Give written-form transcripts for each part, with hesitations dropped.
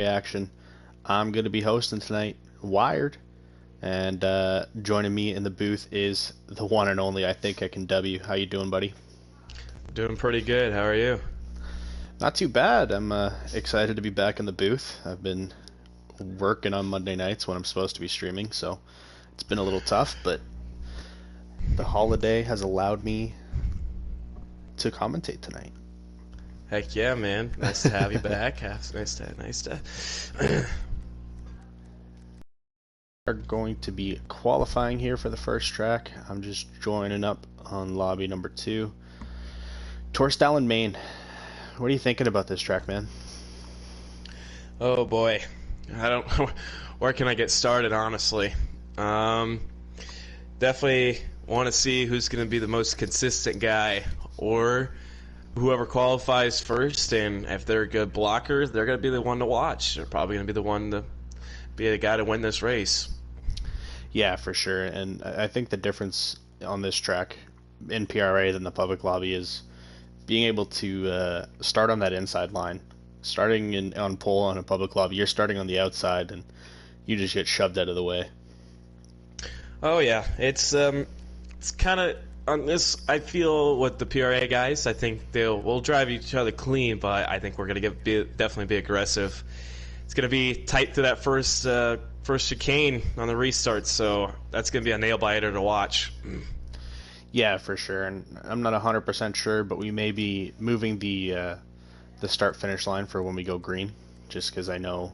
Reaction. I'm going to be hosting tonight, Wired, and joining me in the booth is the one and only I think I can W. How you doing, buddy? Doing pretty good. How are you? Not too bad. I'm excited to be back in the booth. I've been working on Monday nights when I'm supposed to be streaming, so it's been a little tough, but the holiday has allowed me to commentate tonight. Heck yeah, man. Nice to have you back. Nice to. Are going to be qualifying here for the first track. I'm just joining up on lobby number 2. Torstall, Maine. What are you thinking about this track, man? Oh boy, I don't. Where can I get started? Honestly, definitely want to see who's going to be the most consistent guy, or whoever qualifies first. And if they're a good blocker, they're going to be the one to watch. They're probably going to be the one to be the guy to win this race. Yeah, for sure. And I think the difference on this track in PRA than the public lobby is being able to start on that inside line. Starting on pole on a public lobby, you're starting on the outside, and you just get shoved out of the way. Oh yeah, it's kind of on this. I feel with the PRA guys, I think we'll drive each other clean, but I think we're gonna definitely be aggressive. It's gonna be tight to that first chicane on the restart, so that's gonna be a nail biter to watch. Yeah, for sure. And I'm not 100% sure, but we may be moving the start finish line for when we go green, just because I know,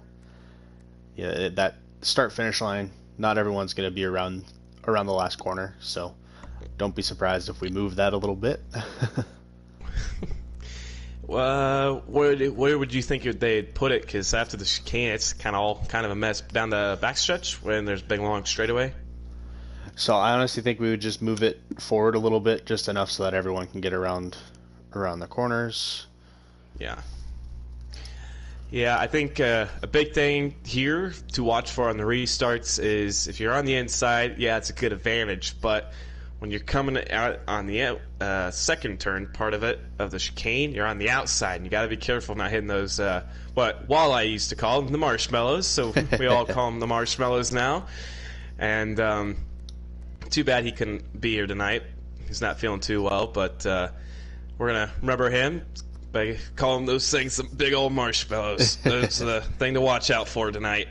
yeah, that start finish line, not everyone's going to be around the last corner, so don't be surprised if we move that a little bit. Where would you think they'd put it? Because after the chicane, it's kind of a mess down the backstretch when there's big long straightaway. So I honestly think we would just move it forward a little bit, just enough so that everyone can get around the corners. Yeah. Yeah, I think a big thing here to watch for on the restarts is if you're on the inside, yeah, it's a good advantage. But when you're coming out on the second turn part of the chicane, you're on the outside, and you got to be careful not hitting those what Walleye used to call them, the marshmallows. So we all call them the marshmallows now. And too bad he couldn't be here tonight. He's not feeling too well, but we're gonna remember him by calling those things some big old marshmallows. That's the thing to watch out for tonight.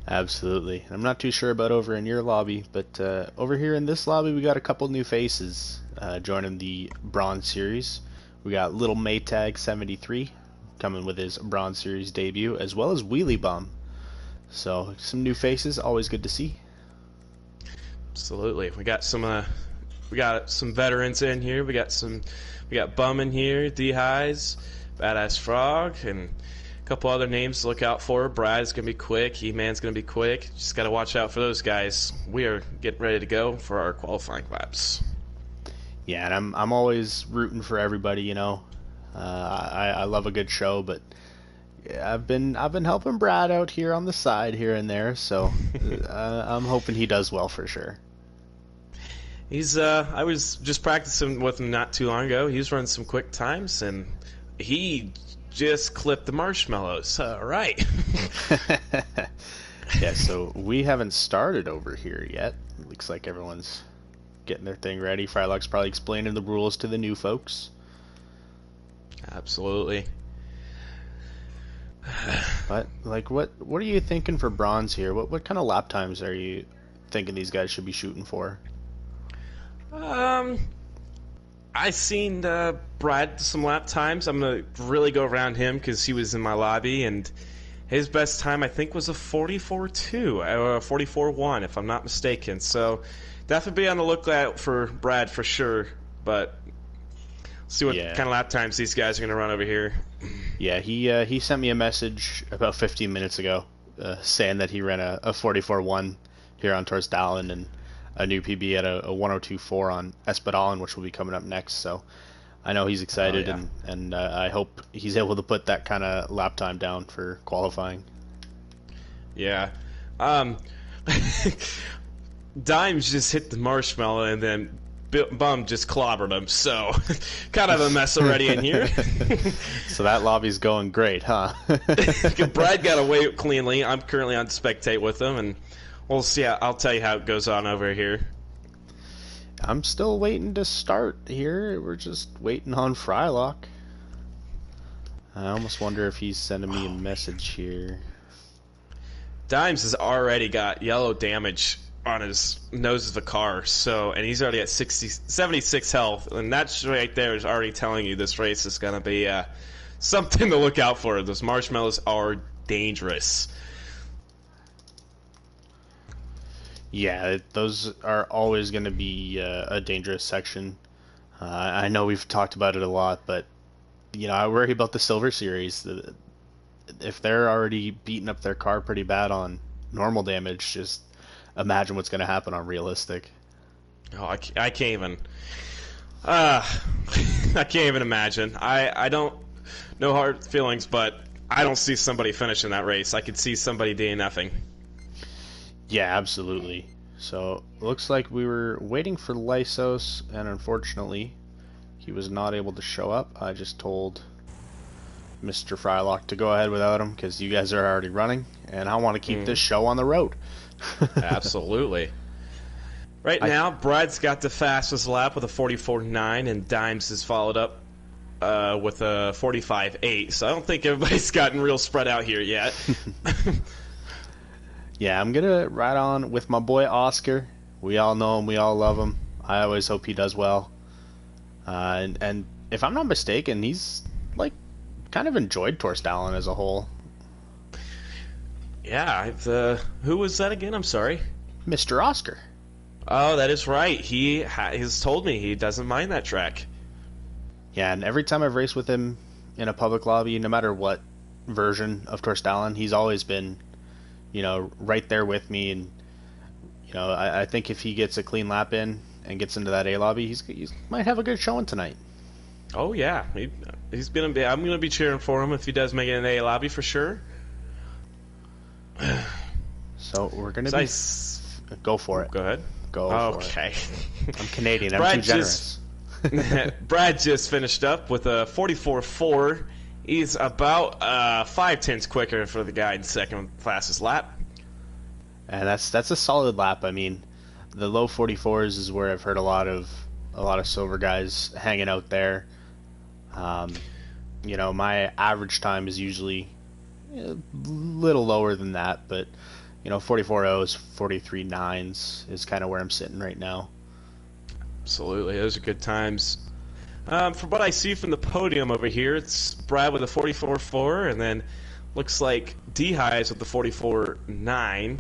Absolutely. I'm not too sure about over in your lobby, but over here in this lobby, we got a couple new faces joining the Bronze Series. We got Little Maytag 73 coming with his Bronze Series debut, as well as Wheelie Bum. So some new faces, always good to see. Absolutely. We got some veterans in here. We got Bum in here, D-Highs, Badass Frog, and a couple other names to look out for. Brad's gonna be quick. He-Man's gonna be quick. Just gotta watch out for those guys. We are getting ready to go for our qualifying laps. Yeah, and I'm always rooting for everybody. You know, I love a good show, but yeah, I've been helping Brad out here on the side here and there, so I'm hoping he does well for sure. I was just practicing with him not too long ago. He was running some quick times, and he just clipped the marshmallows. All right. Yeah, so we haven't started over here yet. Looks like everyone's getting their thing ready. Frylock's probably explaining the rules to the new folks. Absolutely. But like, what are you thinking for bronze here? What kind of lap times are you thinking these guys should be shooting for? I seen Brad some lap times. I'm gonna really go around him because he was in my lobby, and his best time I think was a 44.2 or a 44.1 if I'm not mistaken. So definitely be on the lookout for Brad for sure. But see what kind of lap times these guys are gonna run over here. Yeah, he sent me a message about 15 minutes ago saying that he ran a 44.1 here on Torstall and a new PB at a 102.4 on S14, which will be coming up next. So I know he's excited, and I hope he's able to put that kind of lap time down for qualifying. Yeah. Dimes just hit the marshmallow, and then bum just clobbered him, so kind of a mess already in here. So that lobby's going great, huh? Brad got away cleanly. I'm currently on spectate with him, and we'll see. I'll tell you how it goes on over here. I'm still waiting to start here. We're just waiting on Frylock. I almost wonder if he's sending me a message here. Dimes has already got yellow damage on his nose of the car, and he's already at 76 health, and that right there is already telling you this race is going to be something to look out for. Those marshmallows are dangerous. Yeah, those are always going to be a dangerous section. I know we've talked about it a lot, but I worry about the Silver Series. If they're already beating up their car pretty bad on normal damage, just imagine what's going to happen on realistic. Oh, I can't even. I can't even imagine. I don't. No hard feelings, but I don't see somebody finishing that race. I could see somebody DNFing. Yeah, absolutely. So, looks like we were waiting for Lysos, and unfortunately, he was not able to show up. I just told Mr. Frylock to go ahead without him, because you guys are already running, and I want to keep this show on the road. Absolutely. Right now, Brad's got the fastest lap with a 44.9, and Dimes has followed up with a 45.8, so I don't think everybody's gotten real spread out here yet. Yeah, I'm going to ride on with my boy Oscar. We all know him. We all love him. I always hope he does well. And if I'm not mistaken, he's, kind of enjoyed Torstallon as a whole. Yeah, who was that again? I'm sorry. Mr. Oscar. Oh, that is right. He has told me he doesn't mind that track. Yeah, and every time I've raced with him in a public lobby, no matter what version of Torstallon, he's always been right there with me, and I think if he gets a clean lap in and gets into that A lobby, he might have a good showing tonight. Oh yeah, he's gonna be. I'm gonna be cheering for him if he does make it in the A lobby for sure. So we're gonna go for it. Go ahead. Go for it. Okay. I'm Canadian. I'm too generous. Brad just finished up with a 44.4. He's about 5/10 quicker for the guy in second fastest lap. And that's a solid lap. I mean, the low 44s is where I've heard a lot of silver guys hanging out there. My average time is usually a little lower than that, but 44.0s, 43.9s is kind of where I'm sitting right now. Absolutely, those are good times. From what I see from the podium over here, it's Brad with a 44.4, and then looks like D-Highs with the 44.9,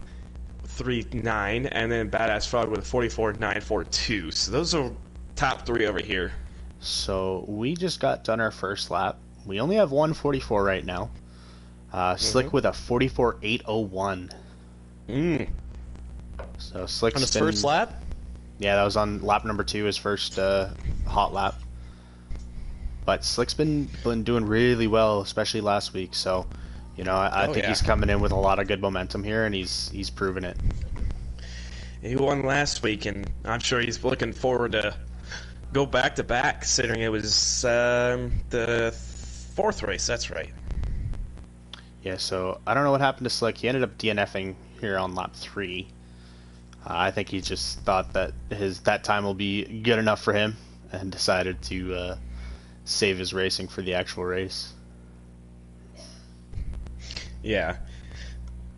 3.9, and then Badass Frog with a 44.942. So those are top three over here. So we just got done our first lap. We only have 144 right now. Slick with a 44.801. So Slick's on his first lap? Yeah, that was on lap number 2, his first hot lap. But Slick's been doing really well, especially last week. So, I think he's coming in with a lot of good momentum here, and he's proven it. He won last week, and I'm sure he's looking forward to go back to back, considering it was the fourth race. That's right. Yeah. So I don't know what happened to Slick. He ended up DNFing here on lap 3. I think he just thought that that time will be good enough for him, and decided to save his racing for the actual race. Yeah.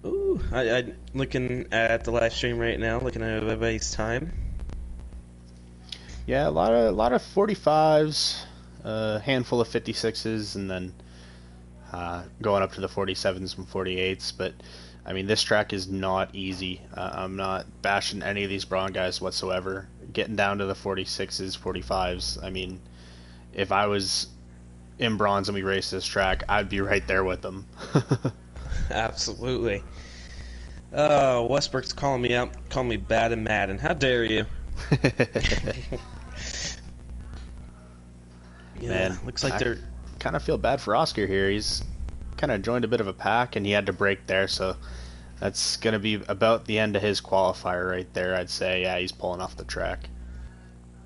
Ooh, I looking at the live stream right now, looking at everybody's time. Yeah, a lot of 45s, a handful of 56s, and then going up to the 47s and 48s. But I mean, this track is not easy. I'm not bashing any of these Braun guys whatsoever. Getting down to the 46s, 45s. I mean, if I was in bronze and we raced this track, I'd be right there with them. Absolutely. Westbrook's calling me out, calling me bad and mad, and how dare you? Man, looks like they're kind of feel bad for Oscar here. He's kind of joined a bit of a pack, and he had to break there, so that's going to be about the end of his qualifier right there, I'd say. Yeah, he's pulling off the track.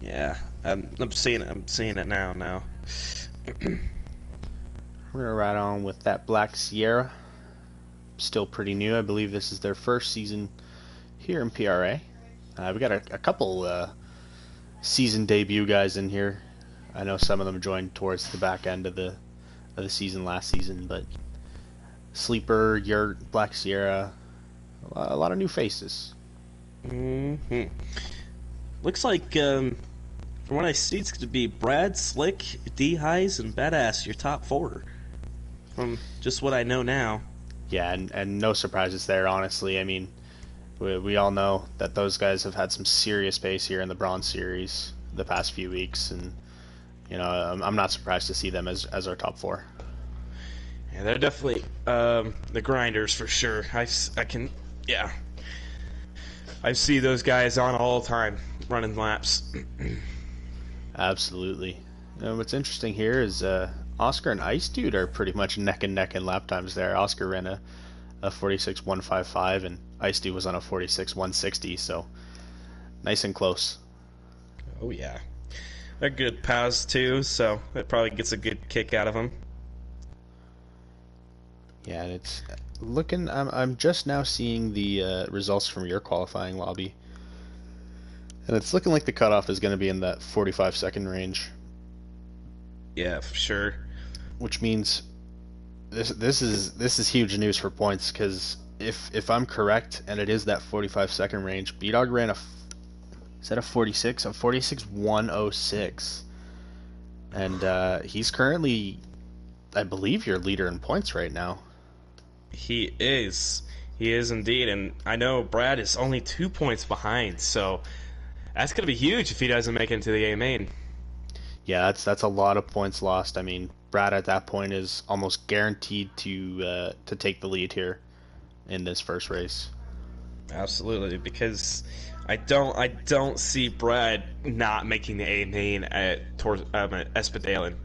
Yeah, I'm seeing it. I'm seeing it now. Now. We're gonna ride on with that Black Sierra. Still pretty new. I believe this is their first season here in PRA. We got a couple season debut guys in here. I know some of them joined towards the back end of the season last season, but Sleeper, Yurt, Black Sierra, a lot of new faces. Looks like, from what I see, it's going to be Brad, Slick, D-Highs, and Badass, your top four. From just what I know now. Yeah, and no surprises there, honestly. I mean, we all know that those guys have had some serious pace here in the Bronze Series the past few weeks, and I'm not surprised to see them as our top four. Yeah, they're definitely the grinders for sure. I see those guys on all the time running laps. Absolutely. What's interesting here is Oscar and Ice Dude are pretty much neck and neck in lap times there. Oscar ran a 46.155 and Ice Dude was on a 46.160, so nice and close. Oh yeah, they're good pals too, so that probably gets a good kick out of them. Yeah, and it's looking. I'm just now seeing the results from your qualifying lobby, and it's looking like the cutoff is going to be in that 45-second range. Yeah, for sure. Which means this is huge news for points, because if I'm correct and it is that 45-second range, B-Dog ran a 46.106, and he's currently, I believe, your leader in points right now. He is indeed, and I know Brad is only 2 points behind, so that's gonna be huge if he doesn't make it into the A main. Yeah, that's a lot of points lost. I mean, Brad at that point is almost guaranteed to take the lead here in this first race. Absolutely, because I don't see Brad not making the A main at Espadalen.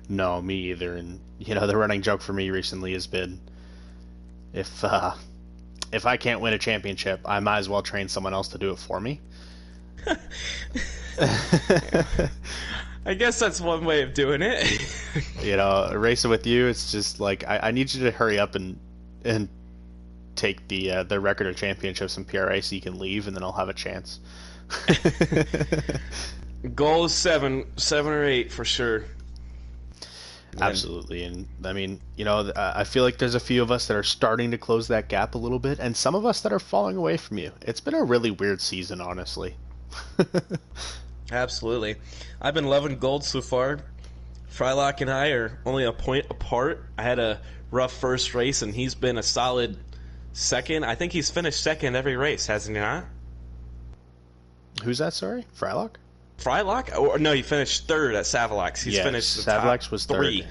No, me either. And the running joke for me recently has been, if I can't win a championship, I might as well train someone else to do it for me. I guess that's one way of doing it. Racing with you, it's just like I need you to hurry up and take the record of championships in PRA so you can leave, and then I'll have a chance. Goal is 7 or 8 for sure. Absolutely, and I mean, I feel like there's a few of us that are starting to close that gap a little bit, and some of us that are falling away from you. It's been a really weird season, honestly. Absolutely. I've been loving gold so far. Frylock and I are only a point apart. I had a rough first race, and he's been a solid second. I think he's finished second every race, hasn't he not? Who's that, sorry? Frylock? Frylock? Or no, he finished third at Savalax. He's finished the Savalax top was 3. Third.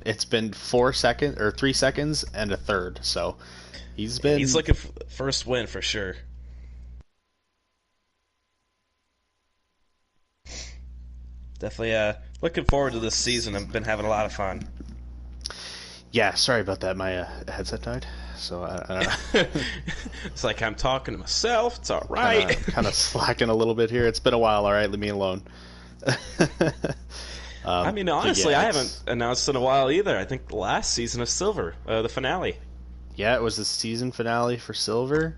It's been 4 seconds or 3 seconds and a third. So he's looking for first win for sure. Definitely looking forward to this season. I've been having a lot of fun. Yeah, sorry about that. My headset died, so I don't know. It's like I'm talking to myself. It's all right. Kind of slacking a little bit here. It's been a while. All right, leave me alone. I mean, honestly, I haven't announced in a while either. I think the last season of Silver, the finale. Yeah, it was the season finale for Silver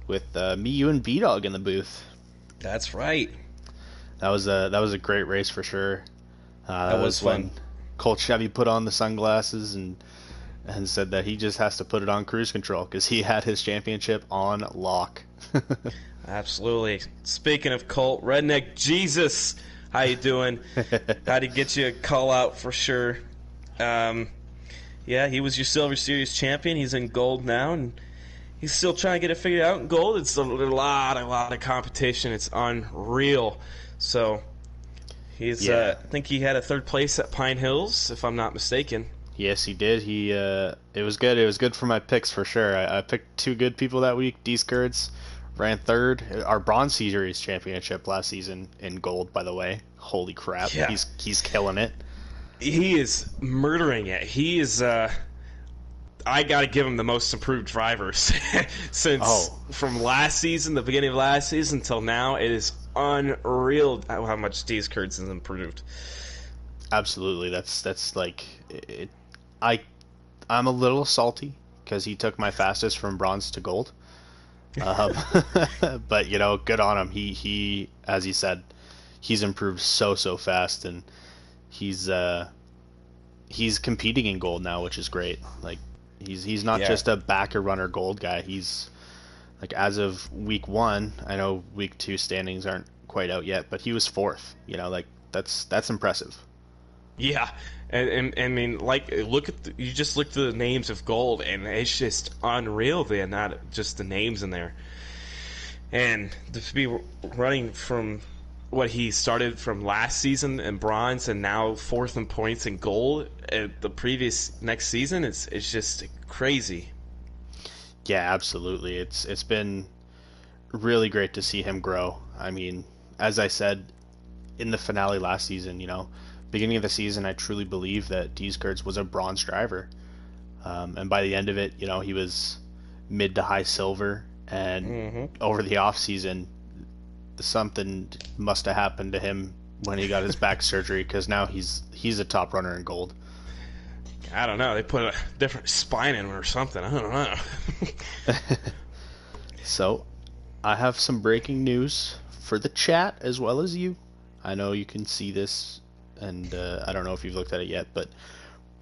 with me, you, and B-Dog in the booth. That's right. That was a great race for sure. That was fun. When Colt Chevy put on the sunglasses and said that he just has to put it on cruise control because he had his championship on lock. Absolutely. Speaking of Colt, Redneck Jesus, how you doing? Had to get you a call out for sure. Yeah, he was your Silver Series champion. He's in gold now, and he's still trying to get it figured out in gold. It's a lot of competition. It's unreal. So he's I think he had a third place at Pine Hills, if I'm not mistaken. Yes, he did. He it was good. It was good for my picks for sure. I picked 2 good people that week. D Skirts ran third. Our Bronze Series championship last season in gold, by the way. Holy crap. Yeah. He's killing it. He is murdering it. He is I got to give him the most improved driver since from last season, the beginning of last season till now. It is unreal how much Dees Kurtz has improved. Absolutely, that's like it. I I'm a little salty because he took my fastest from bronze to gold. Um, but good on him. He as he said, he's improved so fast, and he's he's competing in gold now, which is great. Like he's not Yeah. just a backer runner gold guy. He's like, as of week 1, I know week 2 standings aren't quite out yet, but he was 4th. Like that's impressive. Yeah, and I mean, like, look at you just look at the names of gold, and it's just unreal. They're not just the names in there, and to be running from what he started from last season in bronze and now 4th in points in gold at the previous next season, it's just crazy. Yeah, absolutely. It's been really great to see him grow. I mean, as I said in the finale last season, beginning of the season, I truly believe that Dees Kurtz was a bronze driver. And by the end of it, he was mid to high silver. And over the off season, something must have happened to him when he got his back surgery, because now he's a top runner in gold. I don't know. They put a different spine in him or something. I don't know. So, I have some breaking news for the chat as well as you. I know you can see this, and I don't know if you've looked at it yet, but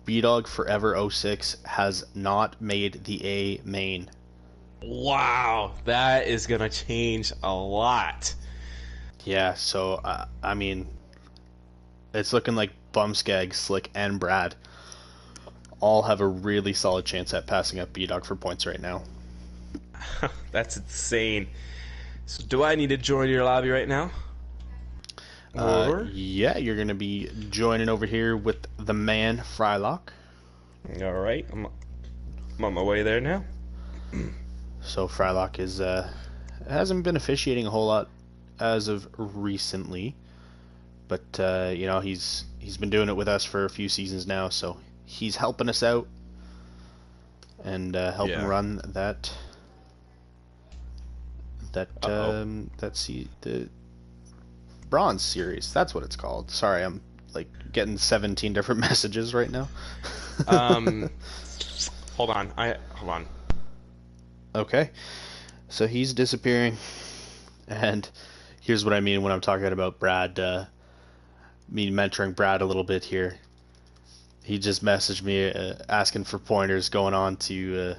BDog Forever 06 has not made the A main. Wow, that is gonna change a lot. Yeah, so I mean, it's looking like Bumskag, Slick, and Brad all have a really solid chance at passing up BDog for points right now. That's insane. So do I need to join your lobby right now? Yeah, you're going to be joining over here with the man, Frylock. All right, I'm on my way there now. So Frylock hasn't been officiating a whole lot as of recently, but he's been doing it with us for a few seasons now, so he's helping us out and helping run that the bronze series. That's what it's called. Sorry, I'm like getting 17 different messages right now. Hold on. Okay, so he's disappearing, and here's what I mean when I'm talking about Brad. Me mentoring Brad a little bit here. He just messaged me asking for pointers going on to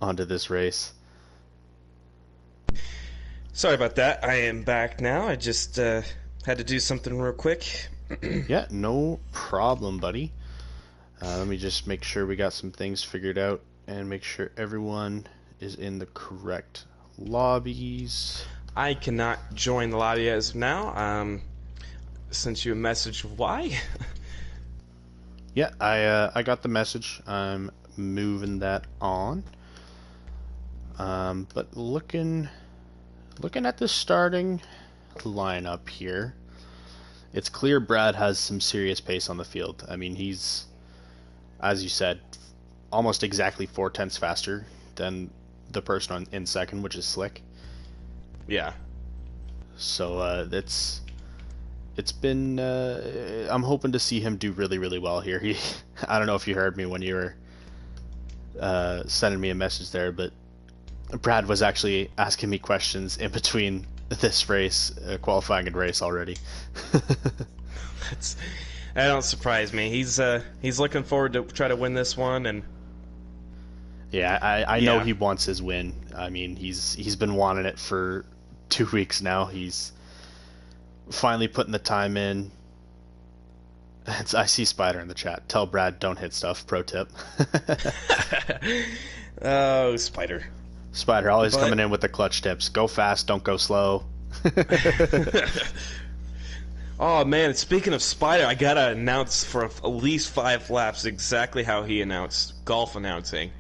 onto this race. Sorry about that. I am back now. I just had to do something real quick. Yeah, no problem, buddy. Let me just make sure we got some things figured out and make sure everyone is in the correct lobbies. I cannot join the lobby as of now. Sent you a message. Why? Yeah, I got the message. I'm moving that on. But looking at the starting lineup here, it's clear Brad has some serious pace on the field. I mean, he's, as you said, almost exactly 4/10 faster than the person in second, which is Slick. Yeah. So it's been I'm hoping to see him do really well here. I don't know if you heard me when you were sending me a message there, but Brad was actually asking me questions in between this race, qualifying and race already. That don't surprise me. He's looking forward to try to win this one, and yeah, I know he wants his win. I mean, he's been wanting it for 2 weeks now. He's finally putting the time in. I see Spider in the chat. Tell Brad don't hit stuff. Pro tip. Oh, Spider. Spider always coming in with the clutch tips. Go fast, don't go slow. Oh man, speaking of Spider, I gotta announce for at least 5 laps exactly how he announced golf announcing.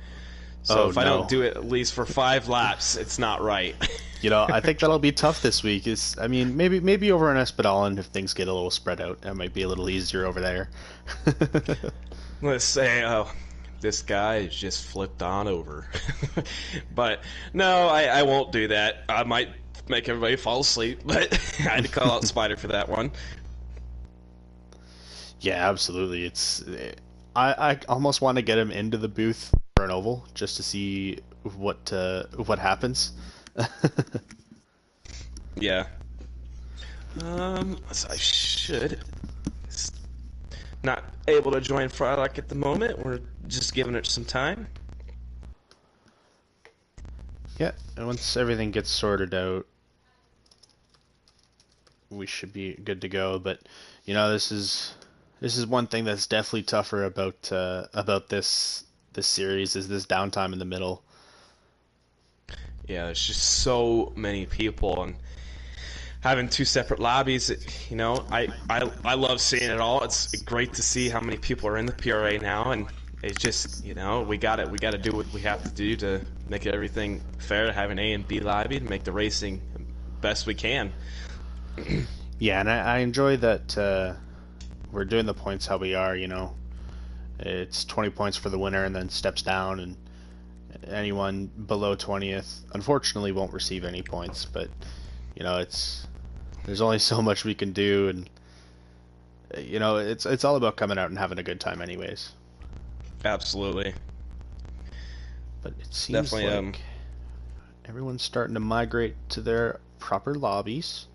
So if I don't do it at least for 5 laps, it's not right. I think that'll be tough this week. I mean, maybe over on Espadon, if things get a little spread out, that might be a little easier over there. Let's say, this guy is just flipped on over. But no, I won't do that. make everybody fall asleep, but I had to call out Spider for that one. Yeah, absolutely. I almost want to get him into the booth for an oval just to see what happens. Yeah. So I should. Not able to join Frylock at the moment. We're just giving it some time. Yeah, and once everything gets sorted out, we should be good to go. But this is one thing that's definitely tougher about this series is this downtime in the middle. Yeah, there's just so many people, and having two separate lobbies, I love seeing it all. It's great to see how many people are in the PRA now, and it's just, we got to do what we have to do to make everything fair, to have an A and B lobby, to make the racing best we can. Yeah, and I enjoy that we're doing the points how we are, It's 20 points for the winner and then steps down, and anyone below 20th unfortunately won't receive any points, but there's only so much we can do, and it's all about coming out and having a good time anyways. Absolutely. But it seems like everyone's starting to migrate to their proper lobbies.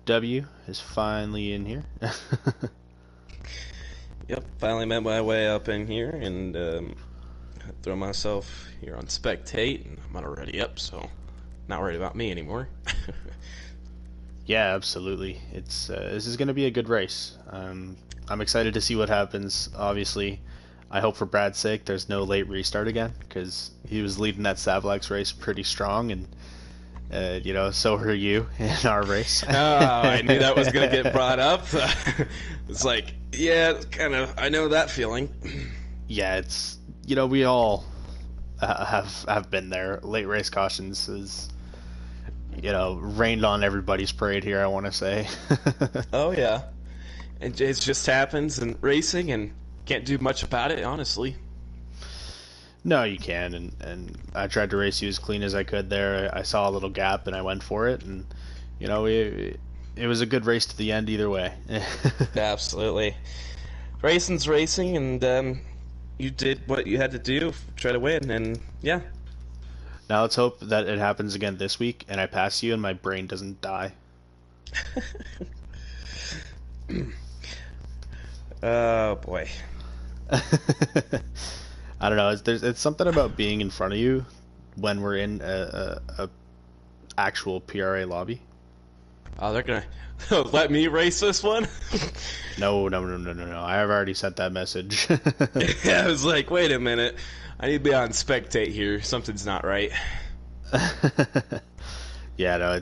W is finally in here. Yep, finally made my way up in here, and throw myself here on spectate, and I'm already up, so not worried about me anymore. Yeah, absolutely. This is going to be a good race. I'm excited to see what happens. Obviously, I hope for Brad's sake there's no late restart again, because he was leading that Savlax race pretty strong, and so are you in our race. Oh, I knew that was going to get brought up. It's like, yeah, kind of, I know that feeling. Yeah, it's, we all have been there. Late race cautions is, rained on everybody's parade here, I want to say. Oh, yeah. It just happens in racing, and can't do much about it, honestly. No, you can, and I tried to race you as clean as I could there. I saw a little gap, and I went for it, and, it was a good race to the end either way. Absolutely. Racing's racing, and you did what you had to do, try to win, and yeah. Now let's hope that it happens again this week, and I pass you, and my brain doesn't die. Oh, boy. I don't know. It's something about being in front of you when we're in a actual PRA lobby. Oh, they're gonna let me race this one? No. I have already sent that message. Yeah, I was like, wait a minute. I need to be on spectate here. Something's not right. Yeah, no,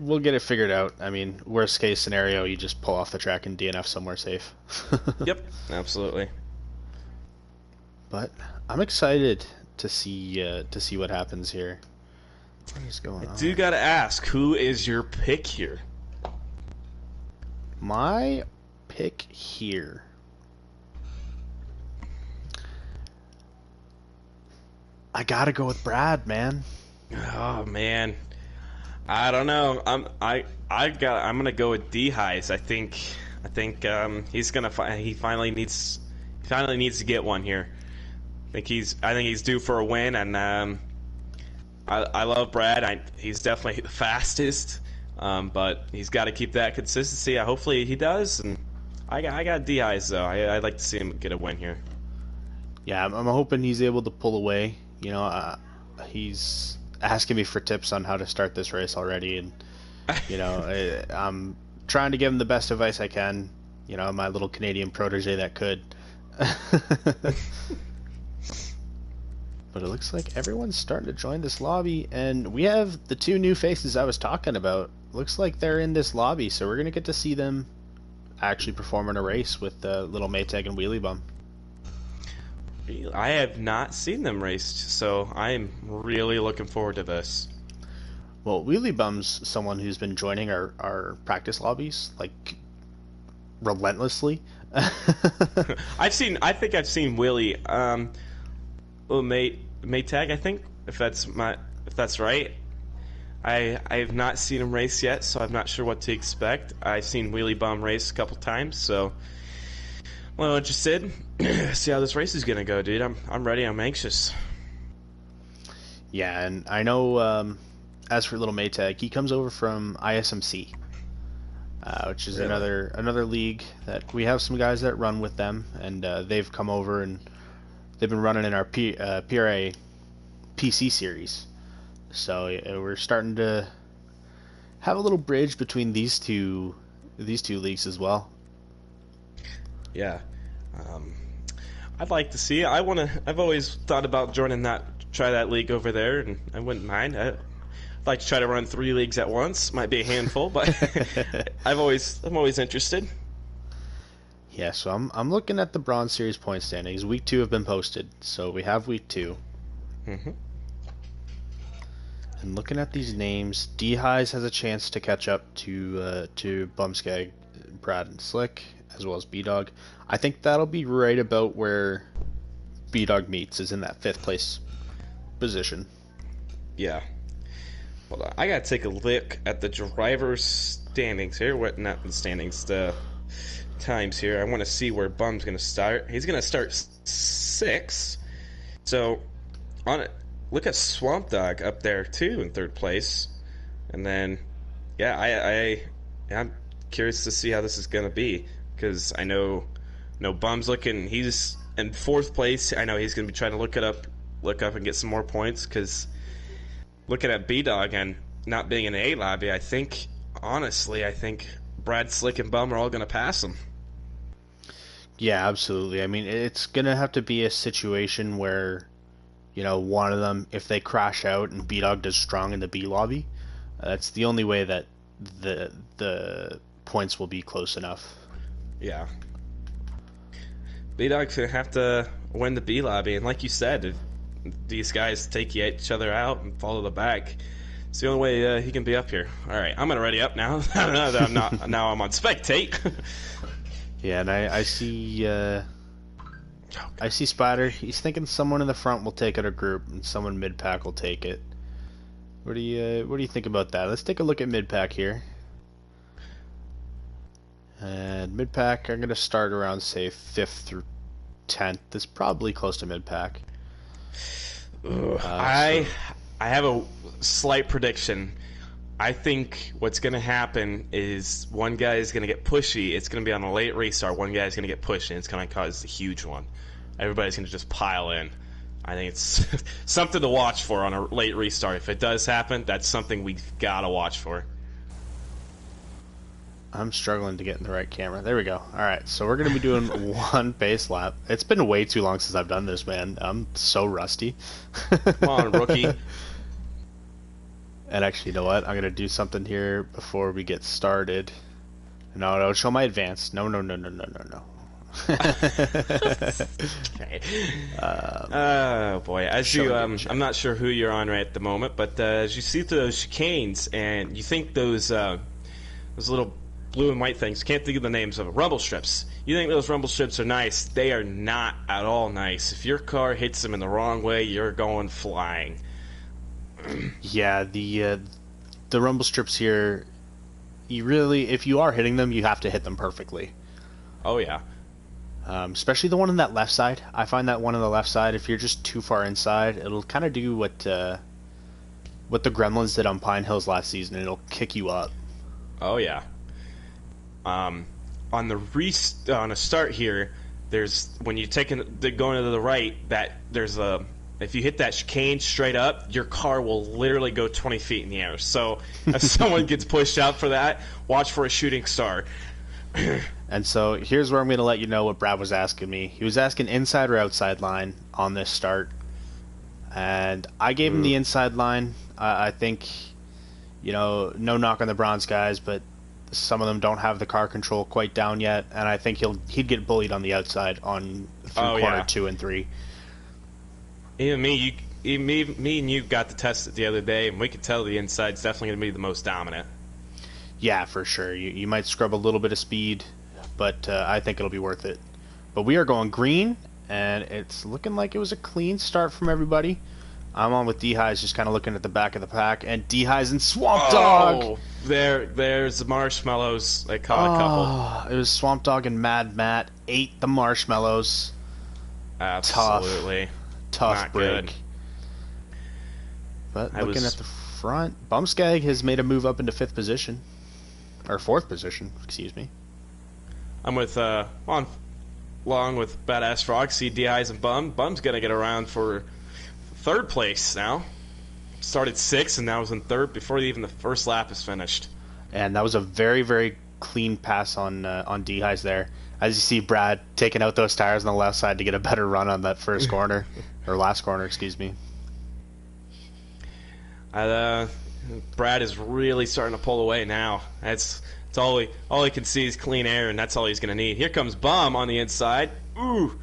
we'll get it figured out. I mean, worst case scenario, you just pull off the track and DNF somewhere safe. Yep, absolutely. But I'm excited to see what happens here. What is going on? I do gotta ask, who is your pick here? My pick here. I gotta go with Brad, man. Oh man, I don't know. I'm gonna go with D-Highs. I think he's gonna he finally needs to get one here. I think he's due for a win, and I love Brad. He's definitely the fastest, but he's got to keep that consistency. Hopefully he does, and I got D-Highs though. I'd like to see him get a win here. Yeah, I'm hoping he's able to pull away. He's asking me for tips on how to start this race already, and I'm trying to give him the best advice I can. My little Canadian protege that could. But it looks like everyone's starting to join this lobby, and we have the two new faces I was talking about. Looks like they're in this lobby, so we're gonna get to see them actually perform in a race with little Maytag and Wheelie Bum. I have not seen them raced, so I'm really looking forward to this. Well, Wheelie Bum's someone who's been joining our practice lobbies, like, relentlessly. I think I've seen Willie. Maytag, I think, if that's right. I have not seen him race yet, so I'm not sure what to expect. I've seen Wheelie Bum race a couple times, so I'm a little interested. See how this race is gonna go, dude. I'm ready. I'm anxious. Yeah, and I know as for Little Maytag, he comes over from ISMC, which is Really? another league that we have some guys that run with them, and they've come over and they've been running in our PRA PC series. So we're starting to have a little bridge between these two leagues as well. Yeah. I'd like to see it. I've always thought about joining try that league over there, and I wouldn't mind. I'd like to try to run 3 leagues at once. Might be a handful, but I'm always interested. Yeah, so I'm looking at the Bronze Series point standings. Week 2 have been posted, so we have week 2. Mm-hmm. And looking at these names, D-Highs has a chance to catch up to Bumskag, Brad, and Slick, as well as B-Dog. I think that'll be right about where B-Dog meets, is in that 5th place position. Yeah. Hold on. I gotta take a look at the driver's standings here. What, not the standings, the times here. I want to see where Bum's gonna start. He's gonna start 6. So, on it. Look at Swamp Dog up there too in 3rd place, and then, yeah, I'm curious to see how this is gonna be, because I know Bum's looking. He's in 4th place. I know he's gonna be trying to look up and get some more points. Because looking at B Dog and not being in the A lobby, honestly, I think Brad, Slick, and Bum are all gonna pass him. Yeah, absolutely. I mean, it's gonna have to be a situation where, one of them, if they crash out and B-Dog does strong in the B lobby, that's the only way that the points will be close enough. Yeah. B-Dog's gonna have to win the B lobby, and like you said, if these guys take each other out and follow the back, it's the only way he can be up here. Alright, I'm gonna ready up now. Now I'm on spectate. Yeah, and I see I see Spider. He's thinking someone in the front will take it a group, and someone mid pack will take it. What do you think about that? Let's take a look at mid pack here. And mid pack, I'm gonna start around say 5th through 10th. That's probably close to mid pack. I have a slight prediction. I think what's going to happen is one guy is going to get pushy. It's going to be on a late restart. One guy is going to get pushy, and it's going to cause a huge one. Everybody's going to just pile in. I think it's something to watch for on a late restart. If it does happen, that's something we've got to watch for. I'm struggling to get in the right camera. There we go. Alright, so we're going to be doing one base lap. It's been way too long since I've done this, man. I'm so rusty. Come on, rookie. And actually, you know what? I'm going to do something here before we get started. No, show my advance. No. Okay. Oh boy, I'm not sure who you're on right at the moment, but as you see through those chicanes and you think those little blue and white things, can't think of the names of it, rumble strips. You think those rumble strips are nice? They are not at all nice. If your car hits them in the wrong way, you're going flying. Yeah, the rumble strips here, if you are hitting them, you have to hit them perfectly. Oh yeah. Especially the one on that left side. I find that one on the left side, if you're just too far inside, it'll kind of do what the Gremlins did on Pine Hills last season. It'll kick you up. Oh yeah. On a start here, there's when you're going to the right, if you hit that chicane straight up, your car will literally go 20 feet in the air. So if someone gets pushed out for that, watch for a shooting star. And so here's where I'm going to let you know what Brad was asking me. He was asking inside or outside line on this start. And I gave him the inside line. I think, no knock on the bronze guys, but some of them don't have the car control quite down yet. And I think he'd get bullied on the outside through corner 2 and 3. Even me and you got to test it the other day, and we could tell the inside's definitely going to be the most dominant. Yeah, for sure. You might scrub a little bit of speed, but I think it'll be worth it. But we are going green, and it's looking like it was a clean start from everybody. I'm on with D-Highs, just kind of looking at the back of the pack, and D-Highs and Swamp Dog! There's the marshmallows. I caught a couple. It was Swamp Dog and Mad Matt ate the marshmallows. Absolutely. Tough Not break. good. But looking at the front, Bumskag has made a move up into 5th position. Or 4th position, excuse me. I'm with, along with Badass Frog, see D-Highs and Bum. Bum's gonna get around for 3rd place now. Started 6th and now is in 3rd before even the first lap is finished. And that was a very, very clean pass on D-Highs there. As you see Brad taking out those tires on the left side to get a better run on that first corner. Or last corner, excuse me. Brad is really starting to pull away now. It's all he can see is clean air, and that's all he's going to need. Here comes Bum on the inside. Ooh.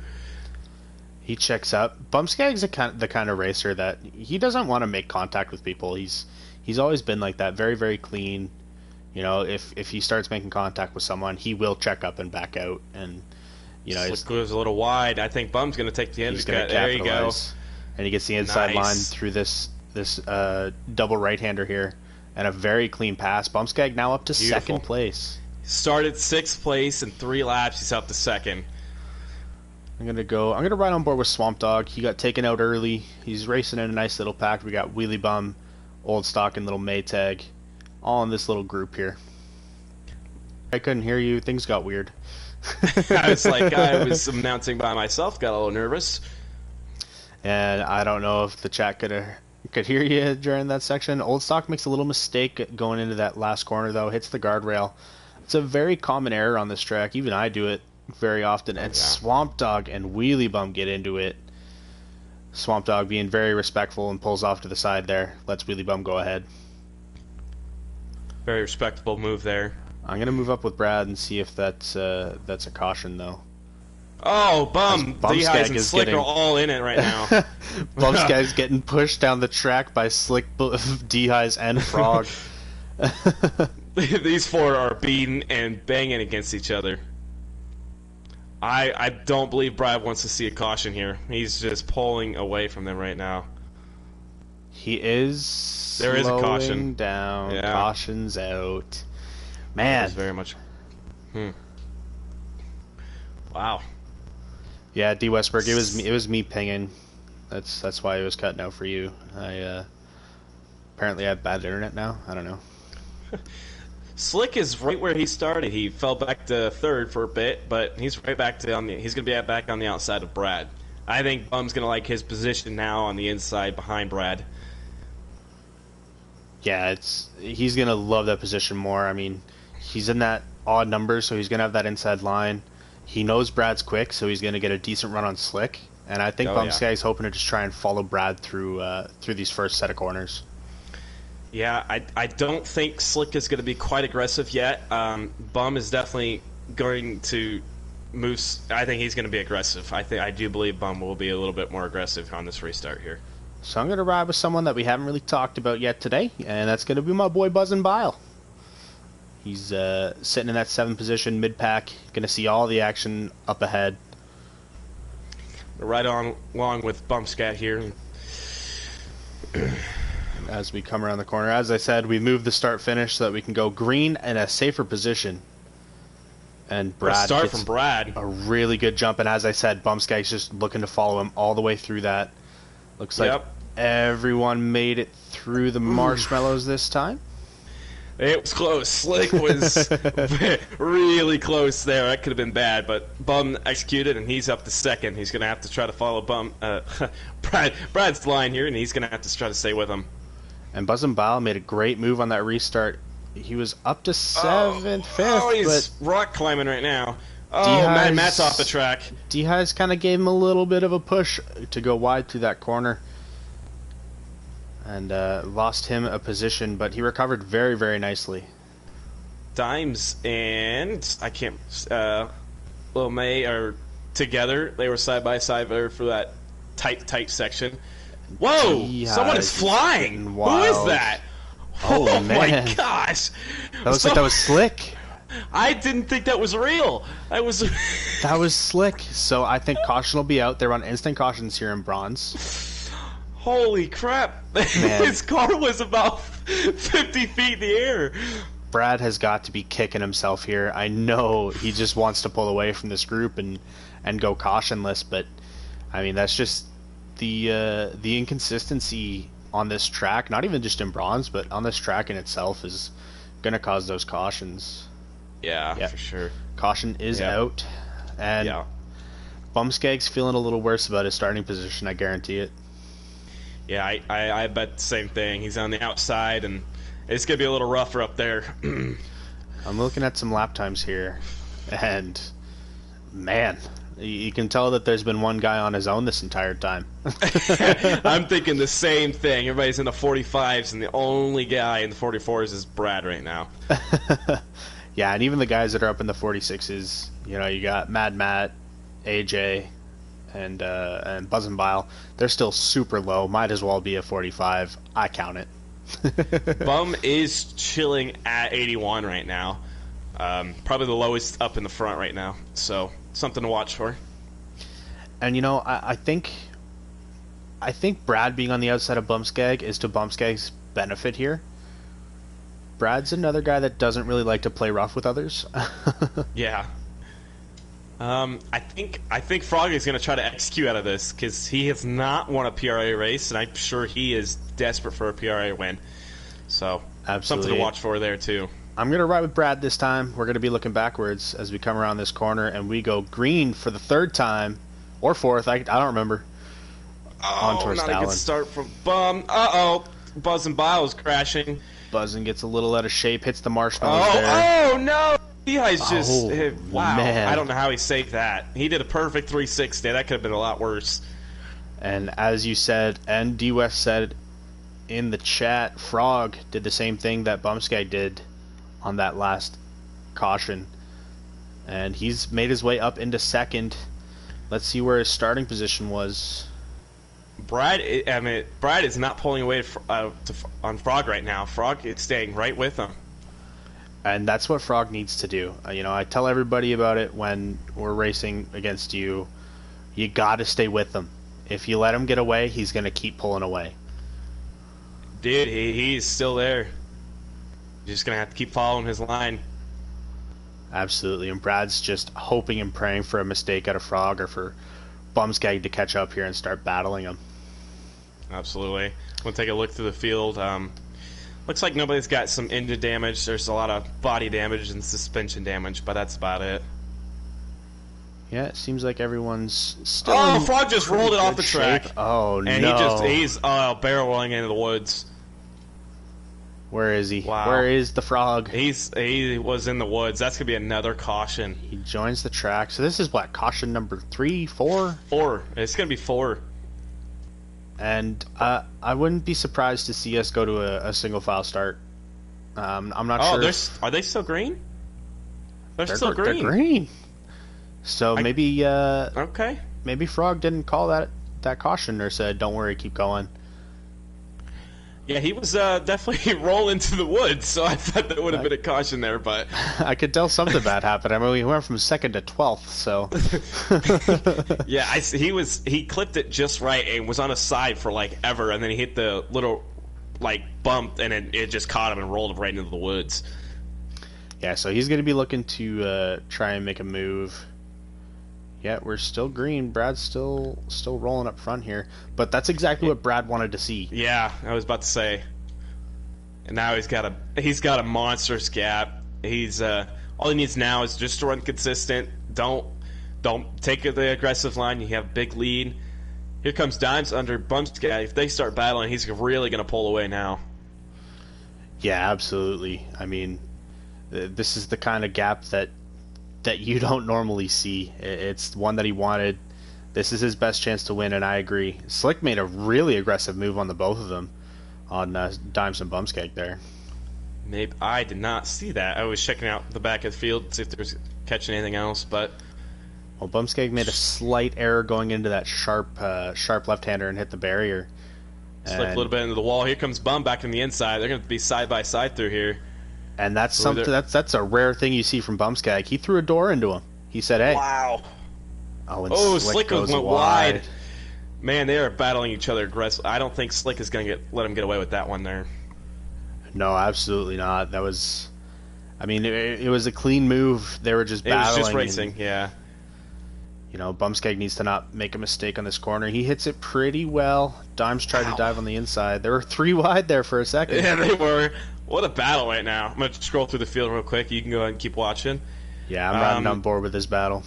He checks up. Bumskag's the kind of racer that he doesn't want to make contact with people. He's always been like that, very, very clean. You know, if he starts making contact with someone, he will check up and back out. And you know, Slick goes a little wide. I think Bum's going to take the end. There you go. And he gets the inside line through this double right-hander here, and a very clean pass. Bumskag now up to 2nd place. Started 6th place in 3 laps. He's up to 2nd. I'm gonna ride on board with Swamp Dog. He got taken out early. He's racing in a nice little pack. We got Wheelie Bum, Old Stock, and Little Maytag, all in this little group here. I couldn't hear you. Things got weird. I was announcing by myself. Got a little nervous. And I don't know if the chat could hear you during that section. Old Stock makes a little mistake going into that last corner, though. Hits the guardrail. It's a very common error on this track. Even I do it very often. And Swamp Dog and Wheelie Bum get into it. Swamp Dog being very respectful and pulls off to the side there. Lets Wheelie Bum go ahead. Very respectable move there. I'm going to move up with Brad and see if that's a caution, though. Oh, Bum! D-Highs and Slick are all in it right now. Bumskag's getting pushed down the track by Slick, D-Highs, and Frog. These 4 are beating and banging against each other. I don't believe Brad wants to see a caution here. He's just pulling away from them right now. He is. There is a caution down. Yeah. Caution's out. Man, very much. Wow. Yeah, D Westberg. It was me pinging. That's why it was cutting out for you. I apparently have bad internet now. I don't know. Slick is right where he started. He fell back to 3rd for a bit, but he's right back to he's going to be back on the outside of Brad. I think Bum's going to like his position now on the inside behind Brad. Yeah, he's going to love that position more. I mean, he's in that odd number, so he's going to have that inside line. He knows Brad's quick, so he's going to get a decent run on Slick. And I think Bumskag's hoping to just try and follow Brad through these first set of corners. Yeah, I don't think Slick is going to be quite aggressive yet. Bum is definitely going to move. I think he's going to be aggressive. I do believe Bum will be a little bit more aggressive on this restart here. So I'm going to ride with someone that we haven't really talked about yet today, and that's going to be my boy Buzzin' Bile. He's sitting in that 7th position, mid-pack. Going to see all the action up ahead. Right on along with Bumscat here. As we come around the corner, as I said, we moved the start-finish so that we can go green in a safer position. And Brad start from Brad. A really good jump, and as I said, Bumskag's just looking to follow him all the way through that. Looks like everyone made it through the marshmallows this time. It was close. Slick was really close there. That could have been bad, but Bum executed, and he's up to 2nd. He's going to have to try to follow Bum. Brad's line here, and he's going to have to try to stay with him. And Buzzin' Bile made a great move on that restart. He was up to 7th, 5th. Oh, he's rock climbing right now. Oh, man, Matt's off the track. D-Highs kind of gave him a little bit of a push to go wide through that corner. And lost him a position, but he recovered very, very nicely. Dimes and I can't. Lil May are together. They were side by side there for that tight section. Whoa! D-Highs Someone is flying. Who is that? Oh man. My gosh! That looks like that was Slick. I didn't think that was real. That was Slick. So I think caution will be out. They're on instant cautions here in bronze. Holy crap! Man. His car was about 50 feet in the air. Brad has got to be kicking himself here. I know he just wants to pull away from this group and go cautionless, but I mean that's just the inconsistency on this track. Not even just in bronze, but on this track in itself is going to cause those cautions. Yeah, for sure. Caution is out, and Bumskeg's feeling a little worse about his starting position. I guarantee it. Yeah, I bet the same thing. He's on the outside, and it's gonna be a little rougher up there. I'm looking at some lap times here, and man, you can tell that there's been one guy on his own this entire time. I'm thinking the same thing. Everybody's in the 45s, and the only guy in the 44s is Brad right now. Yeah, and even the guys that are up in the 46s, you know, you got Mad Matt, AJ, and Buzz and Bile. They're still super low. Might as well be a 45. I count it. Bum is chilling at 81 right now. Probably the lowest up in the front right now. So something to watch for. And you know, I think Brad being on the outside of Bumskeg is to Bumskeg's benefit here. Brad's another guy that doesn't really like to play rough with others. Yeah. I think Frog is going to try to execute out of this because he has not won a PRA race, and I'm sure he is desperate for a PRA win. So Absolutely. something to watch for there too. I'm going to ride with Brad this time. We're going to be looking backwards as we come around this corner, and we go green for the third time, or fourth, I don't remember. Oh, not a good start from Bum. Uh-oh. Buzz and Bile is crashing. Buzzing gets a little out of shape, hits the marshmallows there. Oh, no! Eli's just... wow. Man. I don't know how he saved that. He did a perfect 360. That could have been a lot worse. And as you said, and D-West said in the chat, Frog did the same thing that Bumskeg did on that last caution. And he's made his way up into second. Let's see where his starting position was. Brad is not pulling away on Frog right now. Frog is staying right with him. And that's what Frog needs to do. You know, I tell everybody about it when we're racing against you. You got to stay with him. If you let him get away, he's going to keep pulling away. Dude, he's still there. You're just going to have to keep following his line. Absolutely. And Brad's just hoping and praying for a mistake out of Frog or for Bumskeg to catch up here and start battling him. Absolutely. We'll take a look through the field. Looks like nobody's got some engine damage. There's a lot of body damage and suspension damage, but that's about it. Yeah, it seems like everyone's still. Oh, Frog just rolled it off the track. Oh, and no. he's barrel rolling into the woods. Where is he? Wow. Where is the Frog? He was in the woods. That's going to be another caution. He joins the track. So this is what, caution number 3, 4? 4. It's going to be 4. And I wouldn't be surprised to see us go to a single file start. I'm not sure. Are they still green? They're still green. They're green. So maybe okay. Maybe Frog didn't call that caution or said, "Don't worry, keep going." Yeah, he was definitely rolling to the woods, so I thought that would have been a caution there, but I could tell something bad happened. I mean, we went from 2nd to 12th, so yeah, he clipped it just right and was on his side for like ever, and then he hit the little like bump, and it just caught him and rolled him right into the woods. Yeah, so he's going to be looking to try and make a move. Yeah, we're still green. Brad's still rolling up front here, but that's exactly what Brad wanted to see. Yeah, I was about to say. And now he's got a monstrous gap. He's all he needs now is just to run consistent. Don't take the aggressive line. You have a big lead. Here comes Dimes under Bumskeg. If they start battling, he's really going to pull away now. Yeah, absolutely. I mean, this is the kind of gap that you don't normally see. It's one that he wanted. This is his best chance to win, and I agree. Slick made a really aggressive move on the both of them, on Dimes and Bumskeg there. Maybe I did not see that. I was checking out the back of the field to see if there was catching anything else, but well, Bumskeg made a slight error going into that sharp left-hander and hit the barrier. Slipped a little bit into the wall. Here comes Bum back from the inside. They're going to be side by side through here. And that's something that's a rare thing you see from Bumskeg. He threw a door into him. He said, "Hey." Wow. Oh, and Slick goes went wide. Man, they are battling each other aggressively. I don't think Slick is going to let him get away with that one there. No, absolutely not. That was, I mean, it was a clean move. They were just It was battling. just racing, yeah. You know, Bumskeg needs to not make a mistake on this corner. He hits it pretty well. Dimes tried to dive on the inside. There were 3 wide there for a second. Yeah, they were. What a battle right now. I'm going to scroll through the field real quick. You can go ahead and keep watching. Yeah, I'm riding on board with this battle.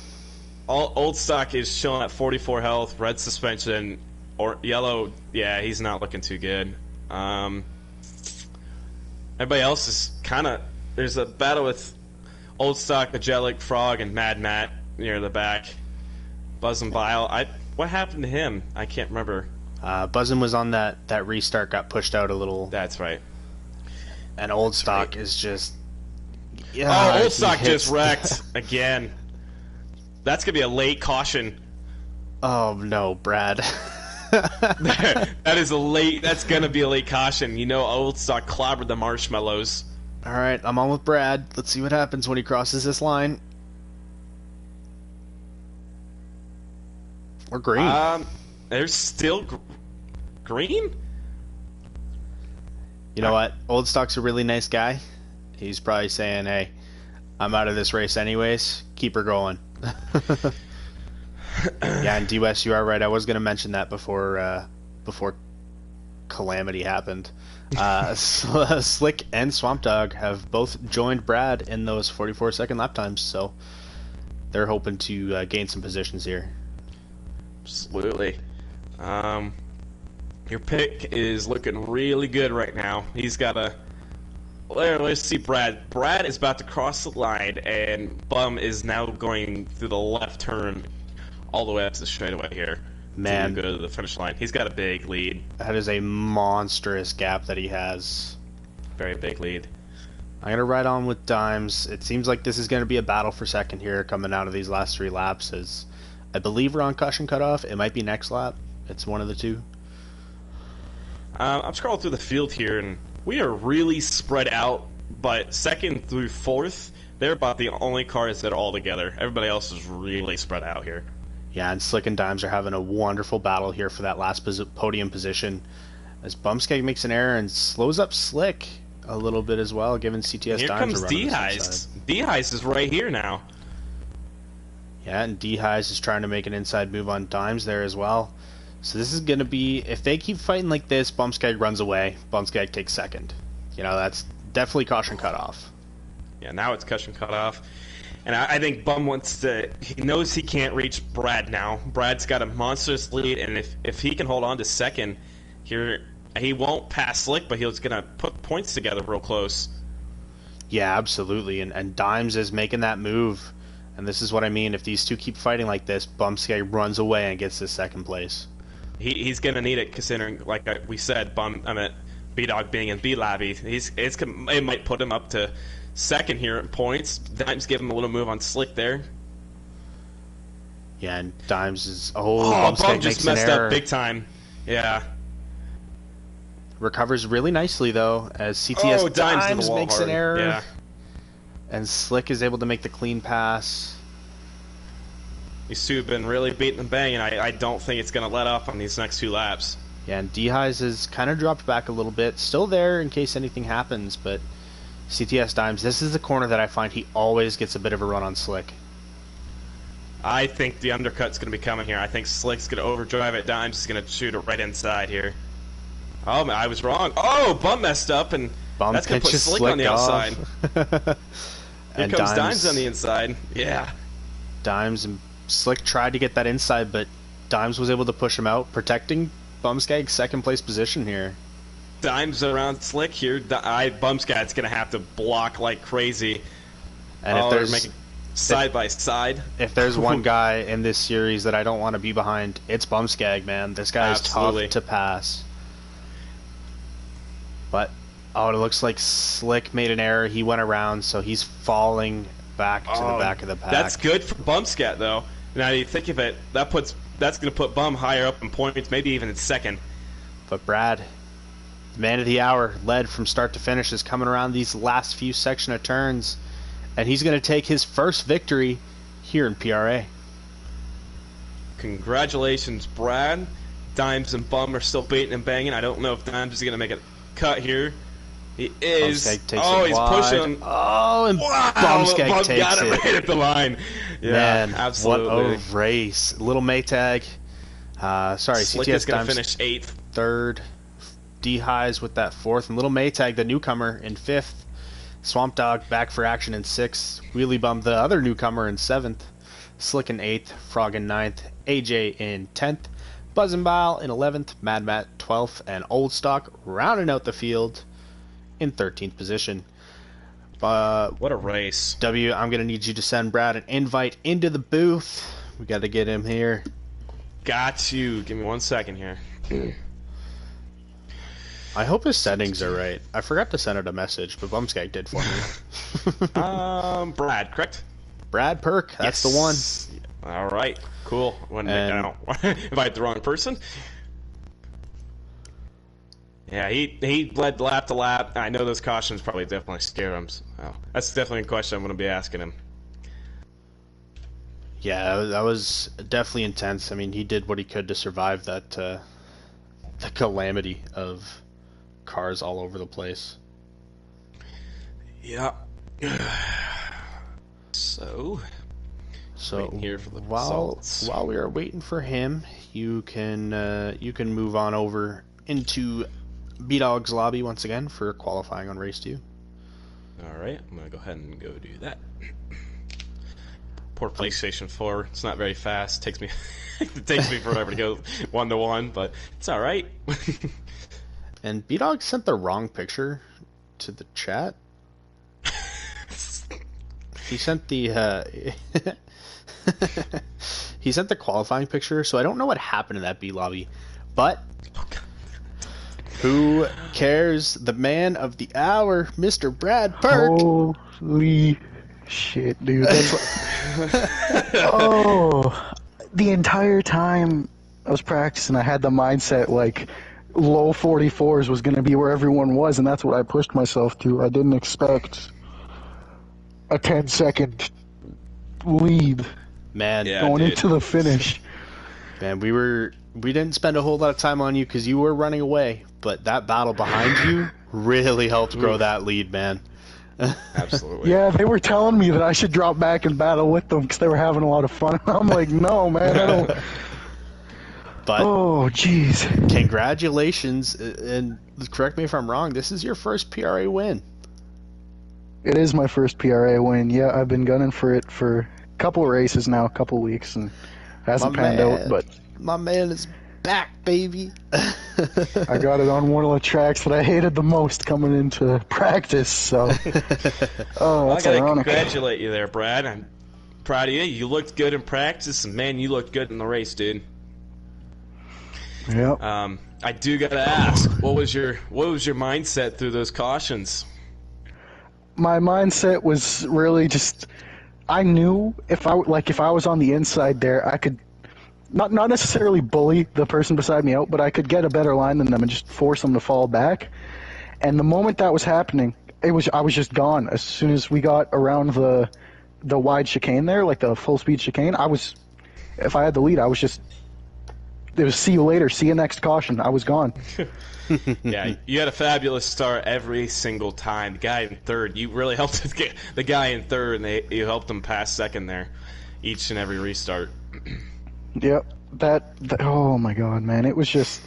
Old Stock is chilling at 44 health, red suspension, or yellow. Yeah, he's not looking too good. Everybody else is kind of. There's a battle with Old Stock, Angelic, Frog, and Mad Matt near the back. Buzz and Bile. What happened to him? I can't remember. Buzzin was on that restart, got pushed out a little. That's right. And Old Stock is just. Yeah, Old Stock just wrecked again. That's gonna be a late caution. Oh no, Brad. That is a late. That's gonna be a late caution. You know, Old Stock clobbered the marshmallows. All right, I'm on with Brad. Let's see what happens when he crosses this line. Or green. There's still green. You know what? Old Stock's a really nice guy. He's probably saying, "Hey, I'm out of this race anyways. Keep her going." Yeah, and D-West, you are right. I was going to mention that before calamity happened. Slick and Swamp Dog have both joined Brad in those 44-second lap times, so they're hoping to gain some positions here. Absolutely. Your pick is looking really good right now. He's got a... Let's see Brad. Brad is about to cross the line, and Bum is now going through the left turn all the way up to the straightaway here. Man, to go to the finish line. He's got a big lead. That is a monstrous gap that he has. Very big lead. I'm going to ride on with Dimes. It seems like this is going to be a battle for second here coming out of these last 3 laps. As I believe we're on caution cutoff. It might be next lap. It's one of the two. I'm scrolling through the field here, and we are really spread out, but second through fourth, they're about the only cars that are all together. Everybody else is really spread out here. Yeah, and Slick and Dimes are having a wonderful battle here for that last podium position. As Bumskeg makes an error and slows up Slick a little bit as well, giving CTS Here Dimes comes a run. D-Heist. D-Heist is right here now. Yeah, and D-Heist is trying to make an inside move on Dimes there as well. So this is going to be, if they keep fighting like this, Bumskeg runs away. Bumskeg takes second. You know, that's definitely caution cutoff. Yeah, now it's caution cutoff. And I think Bum wants to... He knows he can't reach Brad now. Brad's got a monstrous lead, and if he can hold on to second here, he won't pass Slick, but he's going to put points together real close. Yeah, absolutely. And Dimes is making that move. And this is what I mean. If these two keep fighting like this, Bumskeg runs away and gets this second place. He's going to need it, considering, like we said, B-Dog being in B-Lab. It might put him up to second here in points. Dimes give him a little move on Slick there. Yeah, and Dimes is... Bum just messed up big time. Yeah. Recovers really nicely, though, as CTS Dimes makes an error. Yeah. And Slick is able to make the clean pass. These two have been really beating and banging. I don't think it's going to let up on these next 2 laps. Yeah, and D-Highs has kind of dropped back a little bit. Still there in case anything happens, but CTS Dimes, this is the corner that I find he always gets a bit of a run on Slick. I think the undercut's going to be coming here. I think Slick's going to overdrive it. Dimes is going to shoot it right inside here. Oh, man, I was wrong. Oh, Bum messed up, and Bum that's going to put Slick on the outside. Here comes Dimes on the inside. Yeah. Dimes and Slick tried to get that inside, but Dimes was able to push him out, protecting Bumskeg's second place position here. Dimes around Slick here. Bumskeg's going to have to block like crazy. And if there's making side by side. If there's one guy in this series that I don't want to be behind, it's Bumskeg, man. This guy is tough to pass. But it looks like Slick made an error. He went around, so he's falling back to the back of the pack. That's good for Bumscat, though. Now you think of it, that's going to put Bum higher up in points, maybe even in second. But Brad, man of the hour, led from start to finish, is coming around these last few section of turns, and he's going to take his first victory here in PRA. Congratulations, Brad. Dimes and Bum are still baiting and banging. I don't know if Dimes is going to make a cut here. He is. Oh, he's pushing. Oh, and wow, Bumskeg Bum takes got it it. right at the line. Yeah, Man, absolutely. what a race. Little Maytag. Sorry, Slick CTS is going Dimes to finish 8th. 3rd. D-Highs with that 4th. And Little Maytag, the newcomer, in 5th. Swamp Dog back for action in 6th. Wheelie Bum, the other newcomer, in 7th. Slick in 8th. Frog in 9th. AJ in 10th. Buzz and Bile in 11th. Mad Matt 12th. And Old Stock rounding out the field in 13th position. What a race. W, I'm going to need you to send Brad an invite into the booth. We got to get him here. Got you. Give me 1 second here. I hope his settings are right. I forgot to send it a message, but Bumskag did for me. Brad, correct? Brad Perk, that's the one. All right, cool. Invite the wrong person. Yeah, he led lap to lap. I know those cautions probably definitely scare him. So that's definitely a question I'm going to be asking him. Yeah, that was definitely intense. I mean, he did what he could to survive that the calamity of cars all over the place. Yeah. So here for the results. While we are waiting for him, you can move on over into B-Dog's lobby once again for qualifying on race 2. Alright, I'm going to go ahead and go do that. Poor PlayStation 4. It's not very fast. It takes me forever to go 1-to-1, but it's alright. And B-Dog sent the wrong picture to the chat. He sent the he sent the qualifying picture, so I don't know what happened in that B lobby, but who cares? The man of the hour, Mr. Brad Perk. Holy shit, dude! Oh, the entire time I was practicing, I had the mindset like low 44s was going to be where everyone was, and that's what I pushed myself to. I didn't expect a 10-second lead, man, going into the finish. Man, we didn't spend a whole lot of time on you because you were running away, but that battle behind you really helped grow that lead, man. Absolutely. Yeah, they were telling me that I should drop back and battle with them because they were having a lot of fun. I'm like, no, man, I don't. But oh, jeez. Congratulations, and correct me if I'm wrong, this is your first PRA win. It is my first PRA win. Yeah, I've been gunning for it for a couple of races now, a couple of weeks, and hasn't panned out, but my man is back, baby. I got it on one of the tracks that I hated the most coming into practice, so oh, that's I gotta ironic. congratulate you there, Brad. I'm proud of you. You looked good in practice, and man, you looked good in the race, dude. Yep. I do gotta ask, what was your mindset through those cautions? My mindset was really just, I knew if I was on the inside there, I could not necessarily bully the person beside me out, but I could get a better line than them and just force them to fall back. And the moment that was happening, I was just gone. As soon as we got around the wide chicane there, like the full speed chicane, if I had the lead, it was see you later, see you next caution. I was gone. Yeah, you had a fabulous start every single time. The guy in third, you really helped the guy in third, and you helped him pass second there each and every restart. Yep. That oh my god, man. It was just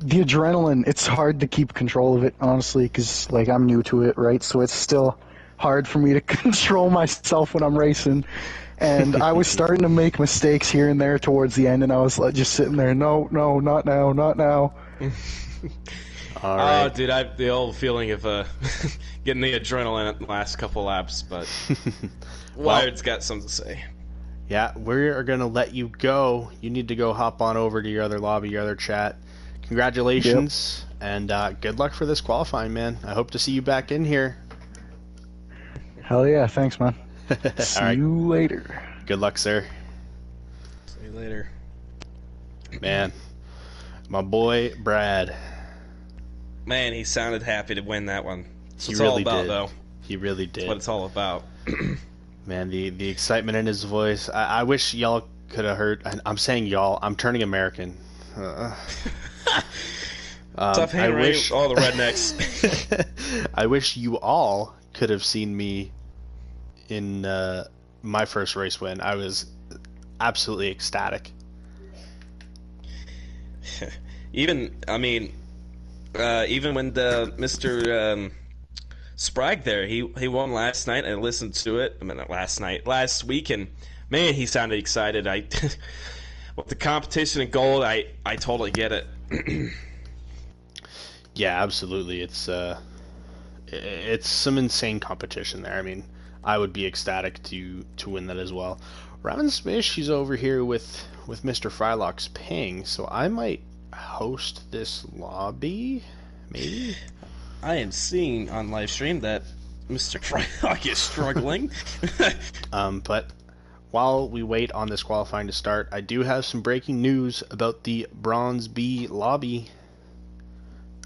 the adrenaline. It's hard to keep control of it, honestly, because like I'm new to it, right? So it's still hard for me to control myself when I'm racing. And I was starting to make mistakes here and there towards the end, and I was like, just sitting there, no, not now, not now. All right. Oh, dude, I have the old feeling of getting the adrenaline at the last couple laps, but Wired's got something to say. Yeah, we are going to let you go. You need to go hop on over to your other lobby, your other chat. Congratulations, and good luck for this qualifying, man. I hope to see you back in here. Hell yeah, thanks, man. See you later. Good luck, sir. See you later. Man, my boy, Brad. Man, he sounded happy to win that one. That's what He it's really all about, did. though. He really did. That's what it's all about. Man, the excitement in his voice. I wish y'all could have heard. I'm saying y'all. I'm turning American. Tough I hang right wish all the rednecks. I wish you all could have seen me in my first race win. I was absolutely ecstatic. Even when the Mr. Sprague there, he won last night. I listened to it. I mean, not last week, and man, he sounded excited. With the competition in gold, I totally get it. Yeah, absolutely. It's some insane competition there. I mean, I would be ecstatic to win that as well. Robin Smith, she's over here with Mr. Frylock's ping, so I might host this lobby, maybe. I am seeing on live stream that Mr. Frylock is struggling. But while we wait on this qualifying to start, I do have some breaking news about the Bronze B lobby.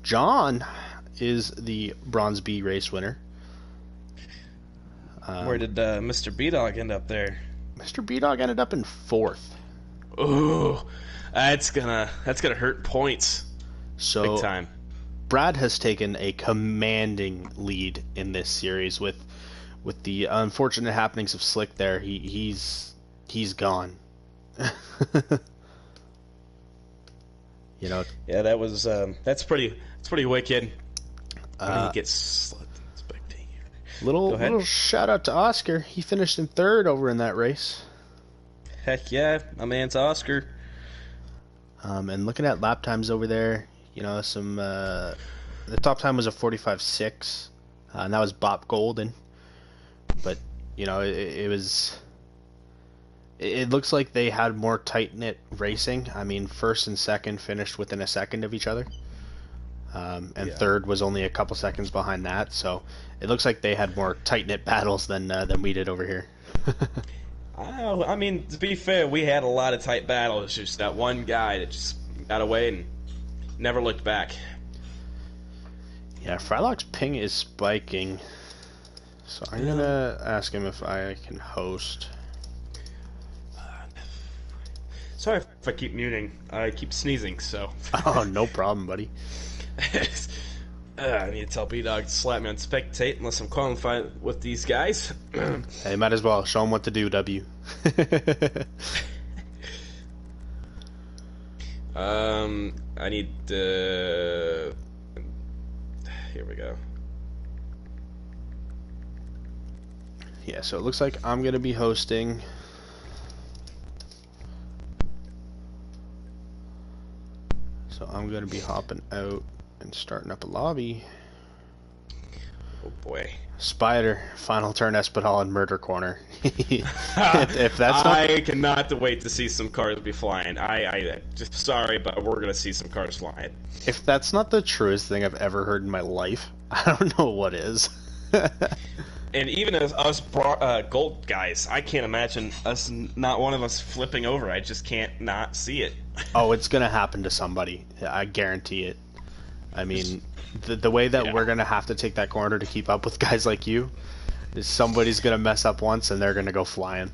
John is the Bronze B race winner. Where did Mr. B-Dog end up there? Mr. B-Dog ended up in 4th. Ooh, that's gonna hurt points. So big time. Brad has taken a commanding lead in this series with the unfortunate happenings of Slick there. He's gone. You know. Yeah, that's pretty wicked. He gets slipped. Little shout out to Oscar. He finished in 3rd over in that race. Heck yeah, my man's Oscar. And looking at lap times over there, you know, the top time was a 45.6, and that was Bop Golden. But you know, it looks like they had more tight-knit racing. I mean, 1st and 2nd finished within a second of each other. And 3rd was only a couple seconds behind that, so it looks like they had more tight-knit battles than we did over here. I mean, to be fair, we had a lot of tight battles. It's just that one guy that just got away and never looked back. Yeah, Frylock's ping is spiking, so I'm gonna ask him if I can host. Sorry if I keep muting. I keep sneezing, so. Oh, no problem, buddy. I need to tell B-Dog to slap me on spectate unless I'm qualified with these guys. Hey, might as well. Show them what to do, W. I need here we go. Yeah, so it looks like I'm going to be hosting. So I'm going to be hopping out and starting up a lobby. Oh boy. Spider, Final Turn Espadal, and Murder Corner. if that's not... I cannot wait to see some cars be flying. I just sorry, but we're gonna see some cars flying. If that's not the truest thing I've ever heard in my life, I don't know what is. And even as us gold guys, I can't imagine us not one of us flipping over. I just can't not see it. Oh, it's gonna happen to somebody. I guarantee it. I mean, the way that we're gonna have to take that corner to keep up with guys like you is somebody's gonna mess up once and they're gonna go flying.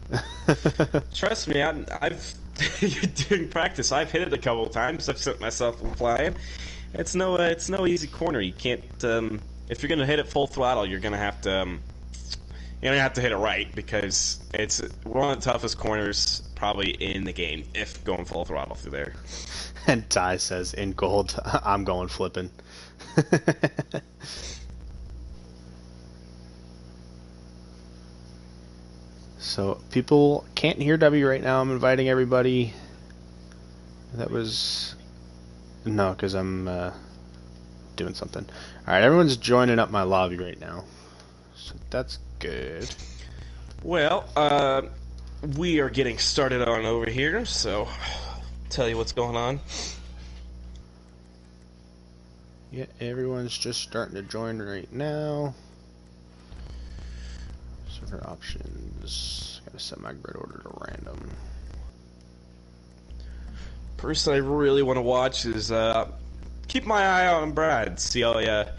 Trust me, I've during practice I've hit it a couple of times. I've sent myself flying. It's no easy corner. You can't if you're gonna hit it full throttle, you're gonna have to hit it right because it's one of the toughest corners probably in the game if going full throttle through there. And Ty says, in gold, I'm going flipping. So, people can't hear W right now. I'm inviting everybody. That was... No, because I'm doing something. Alright, everyone's joining up my lobby right now. So, that's good. Well, we are getting started on over here, so... tell you what's going on. Yeah, everyone's just starting to join right now. Server options. Gotta set my grid order to random. Person I really want to watch is keep my eye out on Brad. See what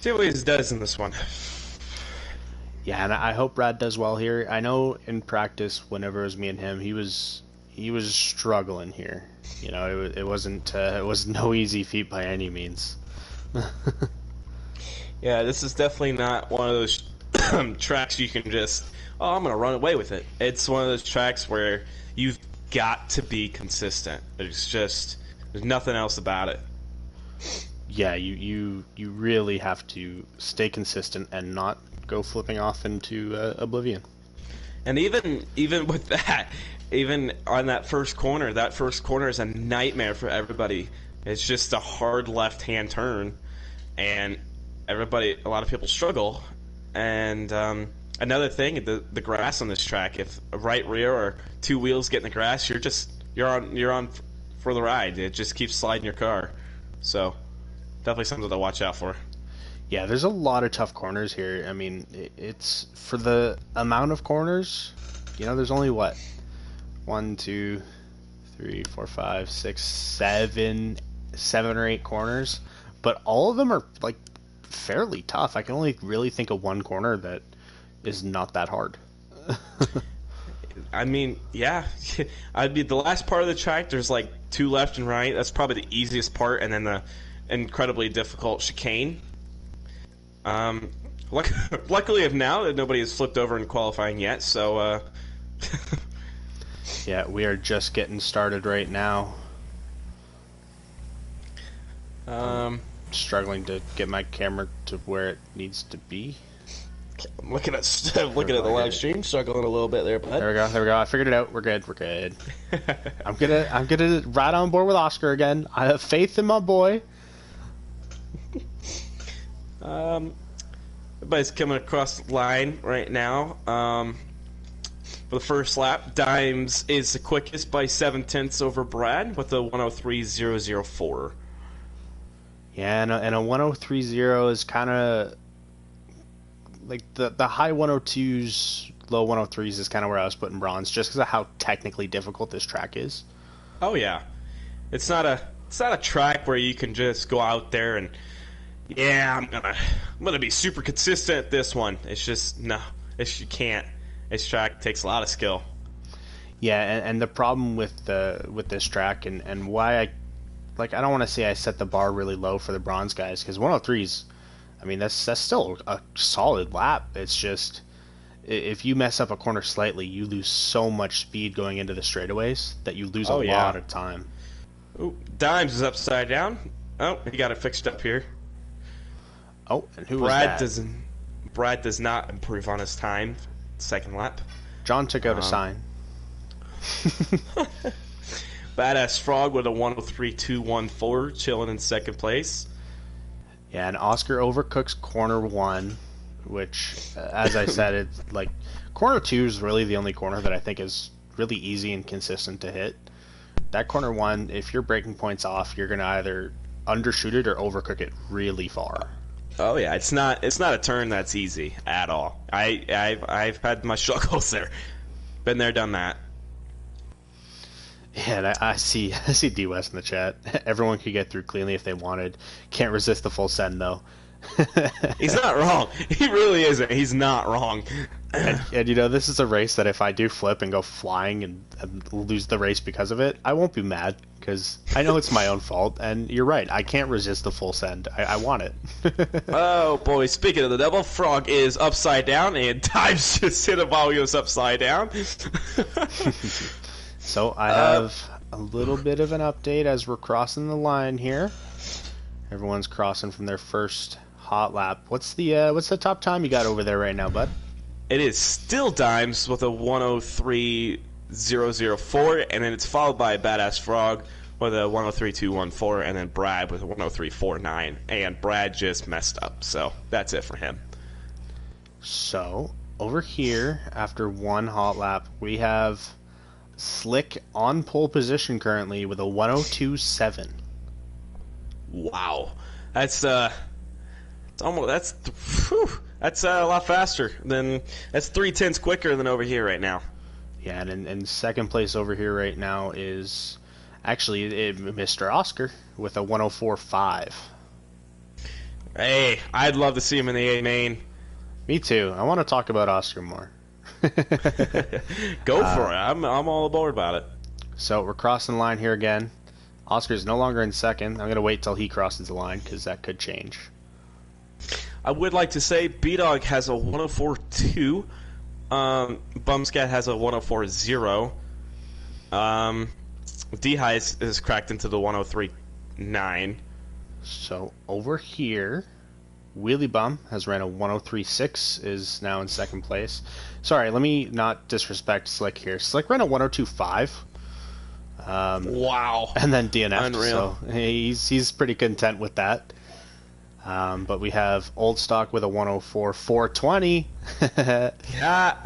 he does in this one. Yeah, and I hope Brad does well here. I know in practice, whenever it was me and him, he was he was struggling here. You know, it was no easy feat by any means. Yeah, this is definitely not one of those tracks you can just, I'm going to run away with it. It's one of those tracks where you've got to be consistent. There's nothing else about it. Yeah, you really have to stay consistent and not go flipping off into oblivion. And even with that, even on that first corner is a nightmare for everybody. It's just a hard left-hand turn, and a lot of people struggle. And another thing, the grass on this track, if a right rear or two wheels get in the grass, you're on for the ride. It just keeps sliding your car. So definitely something to watch out for. Yeah, there's a lot of tough corners here. I mean, it's for the amount of corners, you know, there's only what? 1, 2, 3, 4, 5, 6, 7 or 8 corners, but all of them are like fairly tough. I can only really think of one corner that is not that hard. I mean, yeah, I'd be the last part of the track. There's like 2 left and right. That's probably the easiest part, and then the incredibly difficult chicane. Luckily, of now that nobody has flipped over in qualifying yet, so. Yeah, we are just getting started right now. Struggling to get my camera to where it needs to be. I'm looking at the live stream, struggling a little bit there, bud. There we go. I figured it out. We're good. I'm gonna ride on board with Oscar again. I have faith in my boy. Everybody's coming across the line right now. For the first lap, Dimes is the quickest by 7/10 over Brad with a 103.004. Yeah, and a 103.0 is kind of like the high 102s, low 103s is kind of where I was putting bronze, just because of how technically difficult this track is. Oh yeah, it's not a track where you can just go out there and I'm gonna be super consistent at this one. It's just you can't. This track takes a lot of skill. Yeah, and the problem with this track and why I don't want to say I set the bar really low for the bronze guys, because 103s, I mean that's still a solid lap. It's just if you mess up a corner slightly, you lose so much speed going into the straightaways that you lose a lot of time. Ooh, Dimes is upside down. Oh, he got it fixed up here. Oh, and who was that? Brad does not improve on his time. Second lap. John took out a sign. Badass Frog with a 103.214, chilling in second place. Yeah, and Oscar overcooks corner 1, which, as I said, it's like corner 2 is really the only corner that I think is really easy and consistent to hit. That corner 1, if your braking point's off, you're gonna either undershoot it or overcook it really far. Oh yeah, it's not a turn that's easy at all. I've had my struggles there. Been there, done that. Yeah, and I see D West in the chat. Everyone could get through cleanly if they wanted. Can't resist the full send though. He's not wrong. He really isn't. He's not wrong. And you know, this is a race that if I do flip and go flying and lose the race because of it, I won't be mad, because I know it's my own fault. And you're right, I can't resist the full send. I want it. Oh boy, speaking of the devil, Frog is upside down, and Dimes just hit him while he was upside down. So I have a little bit of an update as we're crossing the line here. Everyone's crossing from their first hot lap. What's the top time you got over there right now, bud? It is still Dimes with a 103.004, and then it's followed by Badass Frog with a 103.214, and then Brad with a 103.49. And Brad just messed up, so that's it for him. So over here, after one hot lap, we have Slick on pole position currently with a 102.7. Wow, that's almost that's a lot faster than that's 3/10 quicker than over here right now. Yeah, and in second place over here right now is actually Mr. Oscar with a 104.5. Hey, I'd love to see him in the A main. Me too. I want to talk about Oscar more. Go for it. I'm all aboard about it. So we're crossing the line here again. Oscar's no longer in second. I'm going to wait till he crosses the line because that could change. I would like to say B-Dog has a 104.2. Bumscat has a 104.0. D-High is cracked into the 103.9. So over here, Wheelie Bum has ran a 103.6, is now in second place. Sorry, let me not disrespect Slick here. Slick ran a 102.5. Wow. And then DNF, Unreal. so he's pretty content with that. But we have Old Stock with a 104.420. Yeah.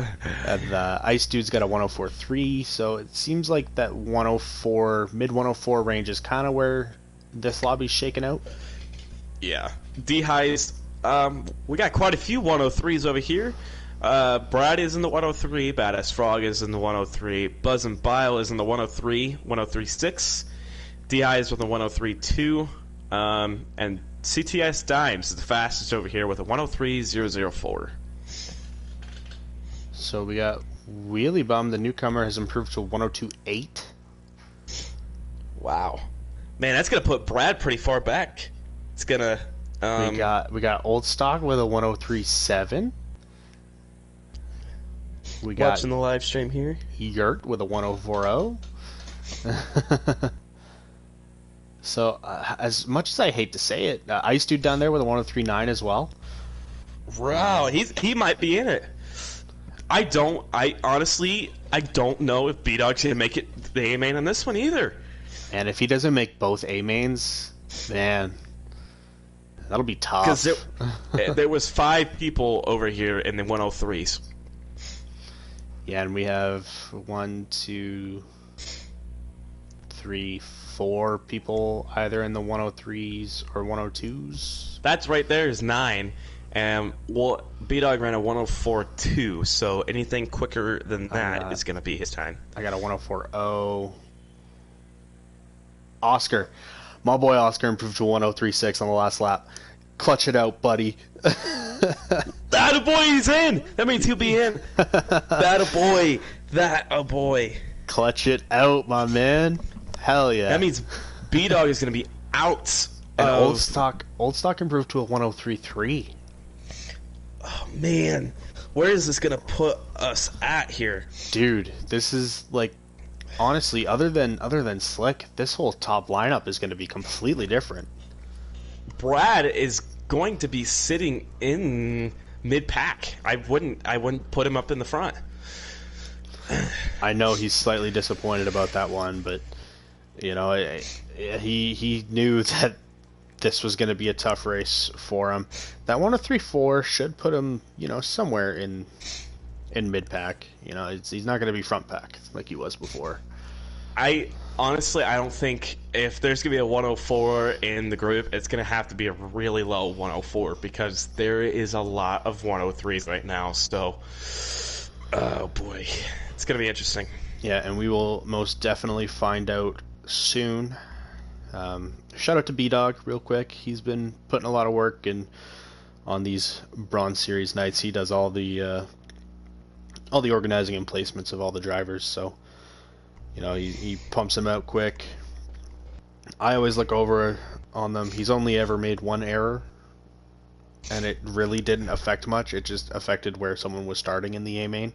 And Ice Dude's got a 104.3, so it seems like that 104, mid 104 range is kind of where this lobby's shaking out. Yeah. D-Highs, we got quite a few 103s over here. Brad is in the 103, Badass Frog is in the 103, Buzz and Bile is in the 103, 103.6, D-High is with a 103.2, and CTS Dimes is the fastest over here with a 103.004. So we got Wheelie Bum, the newcomer, has improved to 102.8. Wow. Man, that's going to put Brad pretty far back. It's going to... We got Old Stock with a 103.7. We got watching the live stream here. Yurt with a 104.0. So, as much as I hate to say it, Ice Dude down there with a 103.9 as well. Wow, he might be in it. I honestly don't know if B-Dog's going to make it the A-main on this one either. And if he doesn't make both A-mains, man, that'll be tough. Because there was 5 people over here in the 103s. Yeah, and we have 1, 2, 3, 4 people either in the 103s or 102s. That's right there is 9. And well, B-Dog ran a 104.2, so anything quicker than that is going to be his time. I got a 104.0. Oscar. My boy Oscar improved to 103.6 on the last lap. Clutch it out, buddy. That a boy, he's in! That means he'll be in. That a boy. That a boy. Clutch it out, my man. Hell yeah. That means B-Dog is going to be out. And Old Stock improved to a 103.3. Oh, man. Where is this going to put us at here? Dude, this is like, honestly, other than Slick, this whole top lineup is going to be completely different. Brad is going to be sitting in mid-pack. I wouldn't put him up in the front. I know he's slightly disappointed about that one, but you know, he knew that this was going to be a tough race for him. That 103.4 should put him, you know, somewhere in mid-pack. You know, he's not going to be front pack like he was before. I don't think if there's going to be a 104 in the group, it's going to have to be a really low 104 because there is a lot of 103s right now. So, oh boy, it's going to be interesting. Yeah, and we will most definitely find out soon. Shout out to B-Dog real quick. He's been putting a lot of work in on these Bronze Series nights. He does all the organizing and placements of all the drivers, so you know, he pumps them out quick. I always look over on them. He's only ever made one error, and it really didn't affect much. It just affected where someone was starting in the A-main.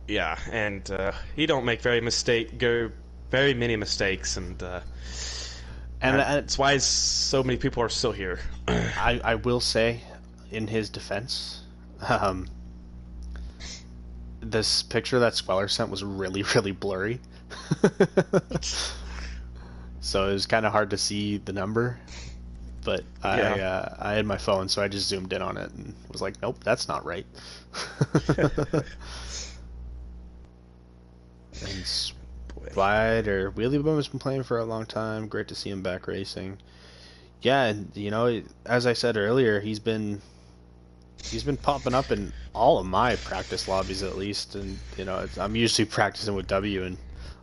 Yeah, and he don't make very many mistakes, and that's why so many people are still here. I will say, in his defense, this picture that Squeller sent was really, really blurry. So it was kind of hard to see the number. But I had my phone, so I just zoomed in on it and was like, nope, that's not right. And Spider Wheelie Bum has been playing for a long time. Great to see him back racing. Yeah, and you know, as I said earlier, he's been popping up in all of my practice lobbies at least, and you know, I'm usually practicing with W, and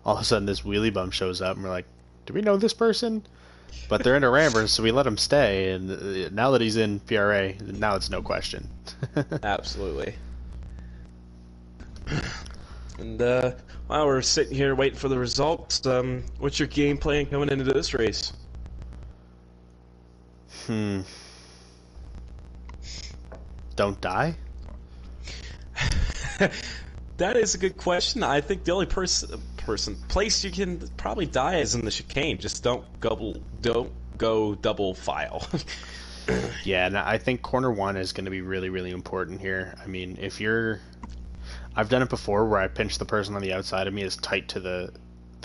all of a sudden this Wheelie Bum shows up, and we're like, do we know this person? But they're in a Rambers, so we let him stay, and now that he's in PRA, now it's no question. Absolutely. And while we're sitting here waiting for the results, what's your game plan coming into this race? Don't die? That is a good question. I think the only place you can probably die is in the chicane. Just don't go double file. Yeah, and I think corner 1 is going to be really, really important here. I mean, I've done it before where I pinch the person on the outside of me as tight to the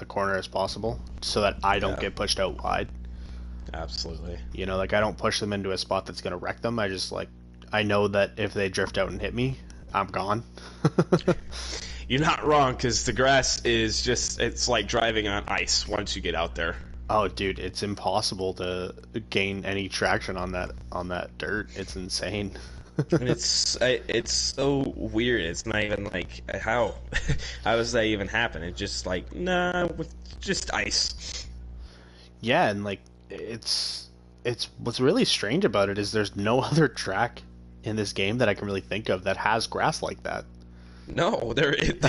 corner as possible so that I don't get pushed out wide. Absolutely. You know, like, I don't push them into a spot that's going to wreck them. I know that if they drift out and hit me, I'm gone. You're not wrong, because the grass is it's like driving on ice once you get out there. Oh, dude, it's impossible to gain any traction on that dirt. It's insane. And it's so weird. It's not even like, how does that even happen? It's just like, nah, with just ice. Yeah, and like it's what's really strange about it is there's no other track in this game that I can really think of that has grass like that. No, there isn't.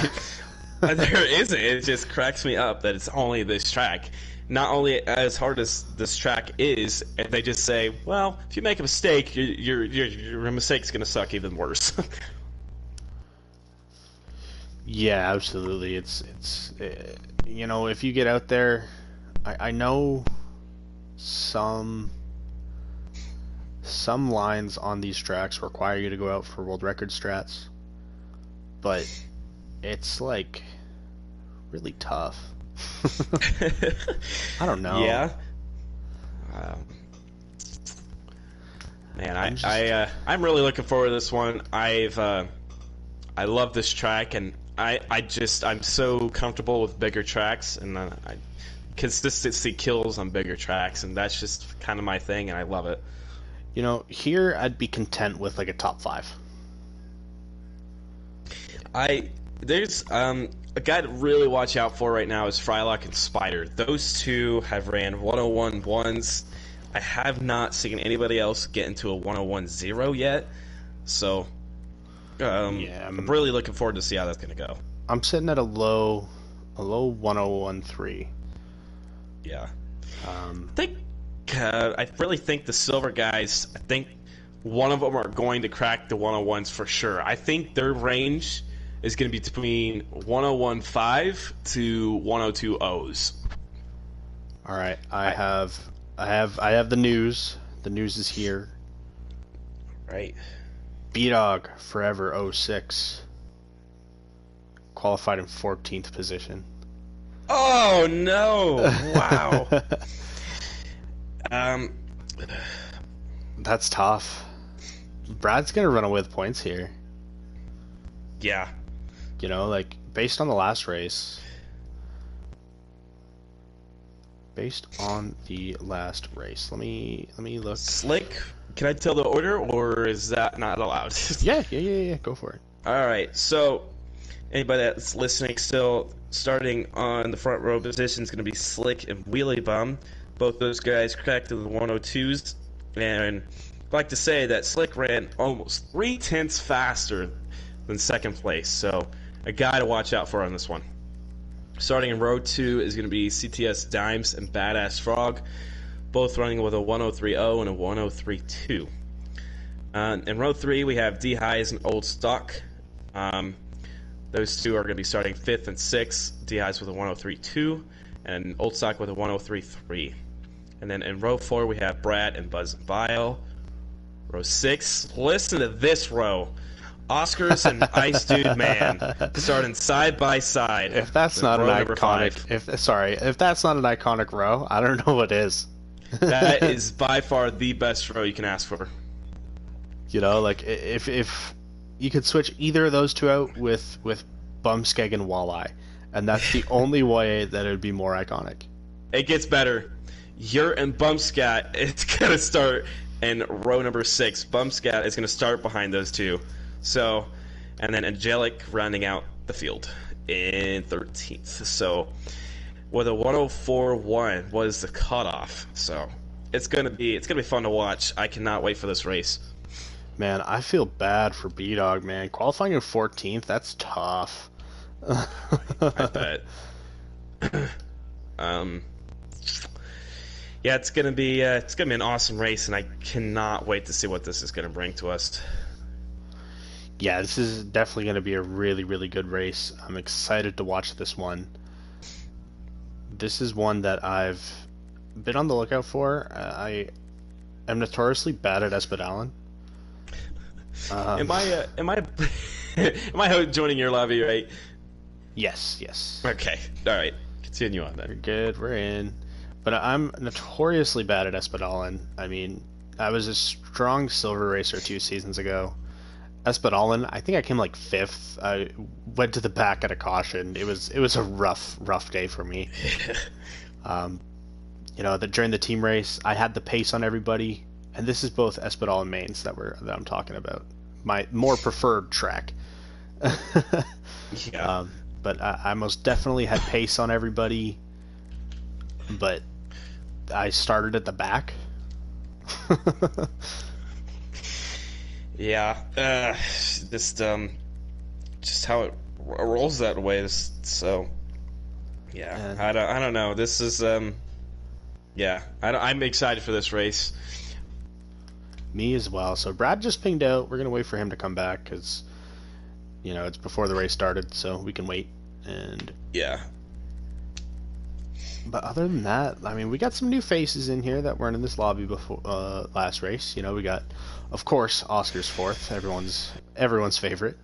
It just cracks me up that it's only this track. Not only as hard as this track is, and they just say, well, if you make a mistake, your mistake's going to suck even worse. Yeah, absolutely. It's you know, if you get out there, I know some lines on these tracks require you to go out for world record strats, but it's like really tough. I don't know. Yeah. Man, I'm really looking forward to this one. I love this track, and I'm so comfortable with bigger tracks, and consistency kills on bigger tracks, and that's just kind of my thing, and I love it. You know, here I'd be content with like a top 5. There's a guy to really watch out for right now is Frylock and Spider. Those two have ran 101.1s. I have not seen anybody else get into a 101.0 yet, so yeah, I'm really looking forward to see how that's going to go. I'm sitting at a low 101.3. Yeah. I really think the silver guys, I think one of them are going to crack the 101s for sure. I think their range is going to be between 101.5 to 102.0s. All right, I have the news. The news is here. Right. B-Dog Forever 06 qualified in 14th position. Oh no! Wow. That's tough. Brad's gonna run away with points here. Yeah. You know, like based on the last race. Let me look. Slick, can I tell the order, or is that not allowed? Yeah. Go for it. All right. So, anybody that's listening still, starting on the front row position is going to be Slick and Wheelie Bum. Both those guys cracked in the 102s, and I'd like to say that Slick ran almost 3/10 faster than second place. So, a guy to watch out for on this one. Starting in row 2 is going to be CTS Dimes and Badass Frog, both running with a 103.0 and a 103.2. In row 3, we have D-Highs and Old Stock. Those two are going to be starting 5th and 6th. D-Highs with a 103.2 and Old Stock with a 103.3. And then in row 4, we have Brad and Buzz and Bile. Row 6, listen to this row. Oscars and Ice Dude Man starting side by side. If that's not an iconic, if that's not an iconic row, I don't know what is. That is by far the best row you can ask for. You know, like if you could switch either of those two out with Bumskeg and Walleye, and that's the only way that it would be more iconic. It gets better. Yurt and Bumscat, it's gonna start in row number 6. Bumscat is gonna start behind those two. So, and then Angelic rounding out the field in 13th. So, with a 104.1 was the cutoff. So, it's gonna be fun to watch. I cannot wait for this race. Man, I feel bad for B-Dog, man. Qualifying in 14th, that's tough. I bet. Yeah, it's gonna be an awesome race, and I cannot wait to see what this is gonna bring to us. Yeah, this is definitely going to be a really, really good race. I'm excited to watch this one. This is one that I've been on the lookout for. I am notoriously bad at Espadalen. Am I am I joining your lobby, right? Yes, yes. Okay, all right. Continue on We're then. good, we're in. But I'm notoriously bad at Espadalen. I mean, I was a strong silver racer 2 seasons ago. Espadalen, I think I came like 5th. I went to the back at a caution. It was a rough day for me. During the team race, I had the pace on everybody, and this is both Espadalen mains that I'm talking about. My more preferred track. Yeah. But I most definitely had pace on everybody, but I started at the back. Yeah, just how it rolls that way. So, yeah, I don't know. This is yeah, I'm excited for this race. Me as well. So Brad just pinged out. We're gonna wait for him to come back because, it's before the race started, so we can wait. And Yeah. but other than that, I mean, we got some new faces in here that weren't in this lobby before last race. We got, of course, Oscar's 4th, everyone's favorite.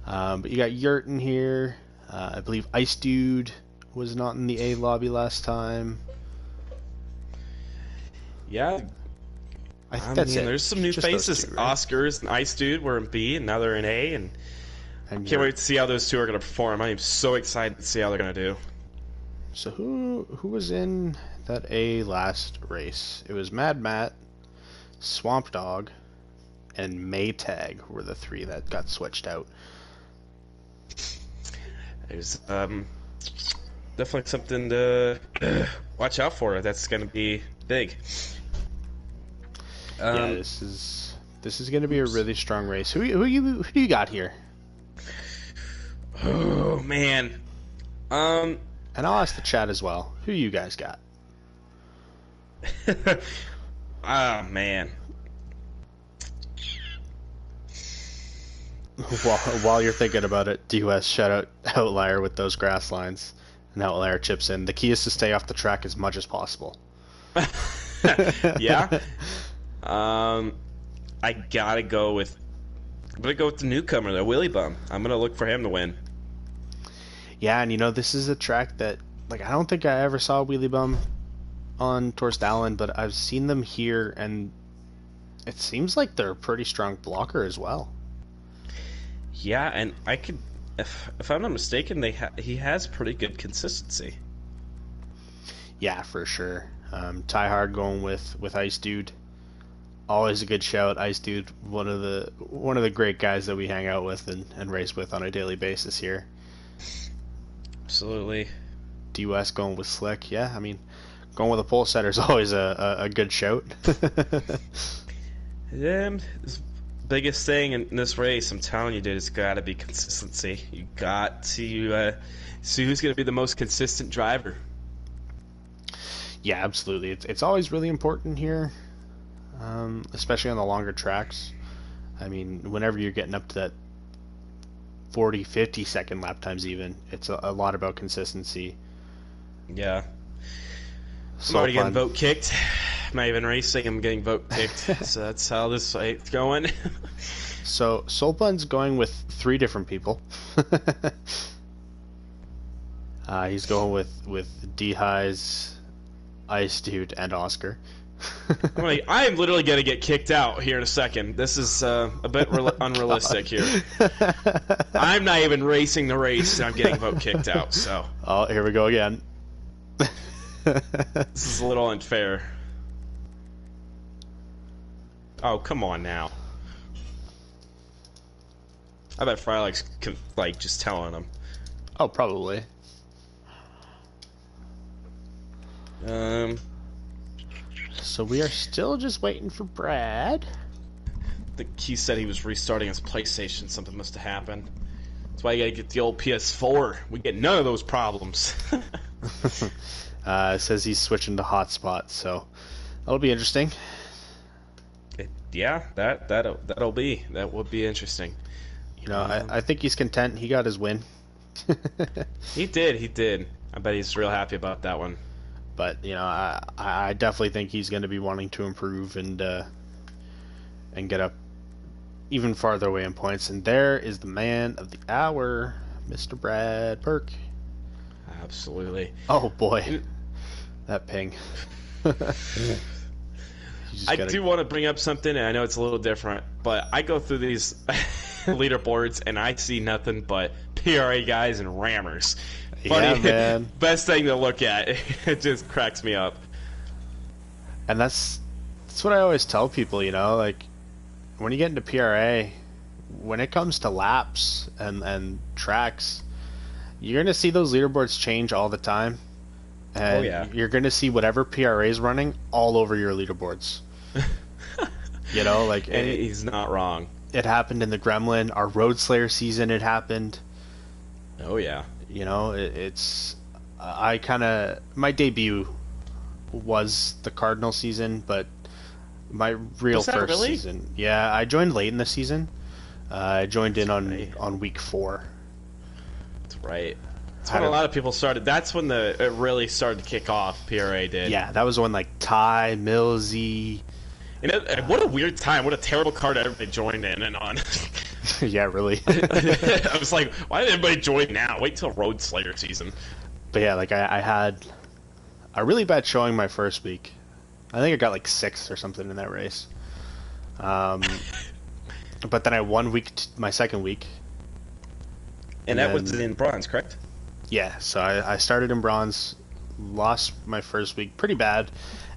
But you got Yurt in here. I believe Ice Dude was not in the A lobby last time. Yeah. I think that's it. There's some new Just those faces. two, right? Oscars and Ice Dude were in B, and now they're in A, and And can't wait to see how those two are going to perform. I'm so excited to see how they're going to do. So who was in that A last race? It was Mad Matt, Swamp Dog, and Maytag were the 3 that got switched out. There's definitely something to watch out for. That's going to be big. Yeah, this is going to be a really strong race. Who do you got here? Oh man. And I'll ask the chat as well. Who you guys got? Ah, man. While you're thinking about it, DUS shout out Outlier with those grass lines, and Outlier chips in. The key is to stay off the track as much as possible. Yeah. I gotta go with. I'm gonna go with the newcomer, the Willy Bum. I'm gonna look for him to win. Yeah, and this is a track that, I don't think I ever saw Wheelie Bum on Torstallin, but I've seen them here, and it seems like they're a pretty strong blocker as well. Yeah, and I could, if I'm not mistaken, he has pretty good consistency. Yeah, for sure. Tie Hard going with Ice Dude. Always a good shout. Ice Dude, one of the great guys that we hang out with and race with on a daily basis here. Absolutely. DUS going with Slick. Yeah, I mean, going with a pole setter is always a good shout. This biggest thing in this race, I'm telling you, dude, it's got to be consistency. You got to see who's going to be the most consistent driver. Yeah, absolutely. It's always really important here, especially on the longer tracks. I mean, whenever you're getting up to that 40, 50 second lap times even, it's a lot about consistency. Yeah. So I'm already fun. getting vote kicked. I'm not even racing, I'm getting vote kicked. So that's how this fight's going. So Soulpun's going with 3 different people. He's going with D-Highs, Ice Dude, and Oscar. I'm literally going to get kicked out here in a second. This is a bit unrealistic here. I'm not even racing the race, and I'm getting vote kicked out. So Oh, here we go again. this is a little unfair. Oh, come on now. I bet Frylik's just telling him. Oh, probably. So we are still just waiting for Brad. He said he was restarting his PlayStation. Something must have happened. That's why you gotta get the old PS4. We get none of those problems. Says he's switching to hotspot, so that'll be interesting. Yeah, that would be interesting. You know, I think he's content. He got his win. He did. I bet he's real happy about that one. But you know, I definitely think he's going to be wanting to improve and get up even farther away in points. And there is the man of the hour, Mr. Brad Perk. Absolutely. Oh boy, that ping. I do want to bring up something, and I know it's a little different, but I go through these leaderboards and I see nothing but PRA guys and rammers. Funny, yeah, man. Best thing to look at. It just cracks me up. And that's what I always tell people, you know, like when you get into PRA, when it comes to laps and tracks, you're going to see those leaderboards change all the time. And you're going to see whatever PRA is running all over your leaderboards. You know, like and he's not wrong. It happened in the Gremlin, our Road Slayer season. It happened. Oh yeah. You know, my debut was the Cardinal season, but my real first season. Yeah, I joined late in the season. I joined in on week 4. That's right. That's when a lot of people started. That's when it really started to kick off. PRA did. Yeah, that was when like Ty, Millsy. And what a weird time. What a terrible card everybody joined in and on. Yeah, really. I was like, why did everybody join now? Wait till Road Slayer season. But yeah, like I had a really bad showing my first week. I think I got like 6th or something in that race. But then I won my second week. And that was in bronze, correct? Yeah, so I started in bronze, lost my first week pretty bad,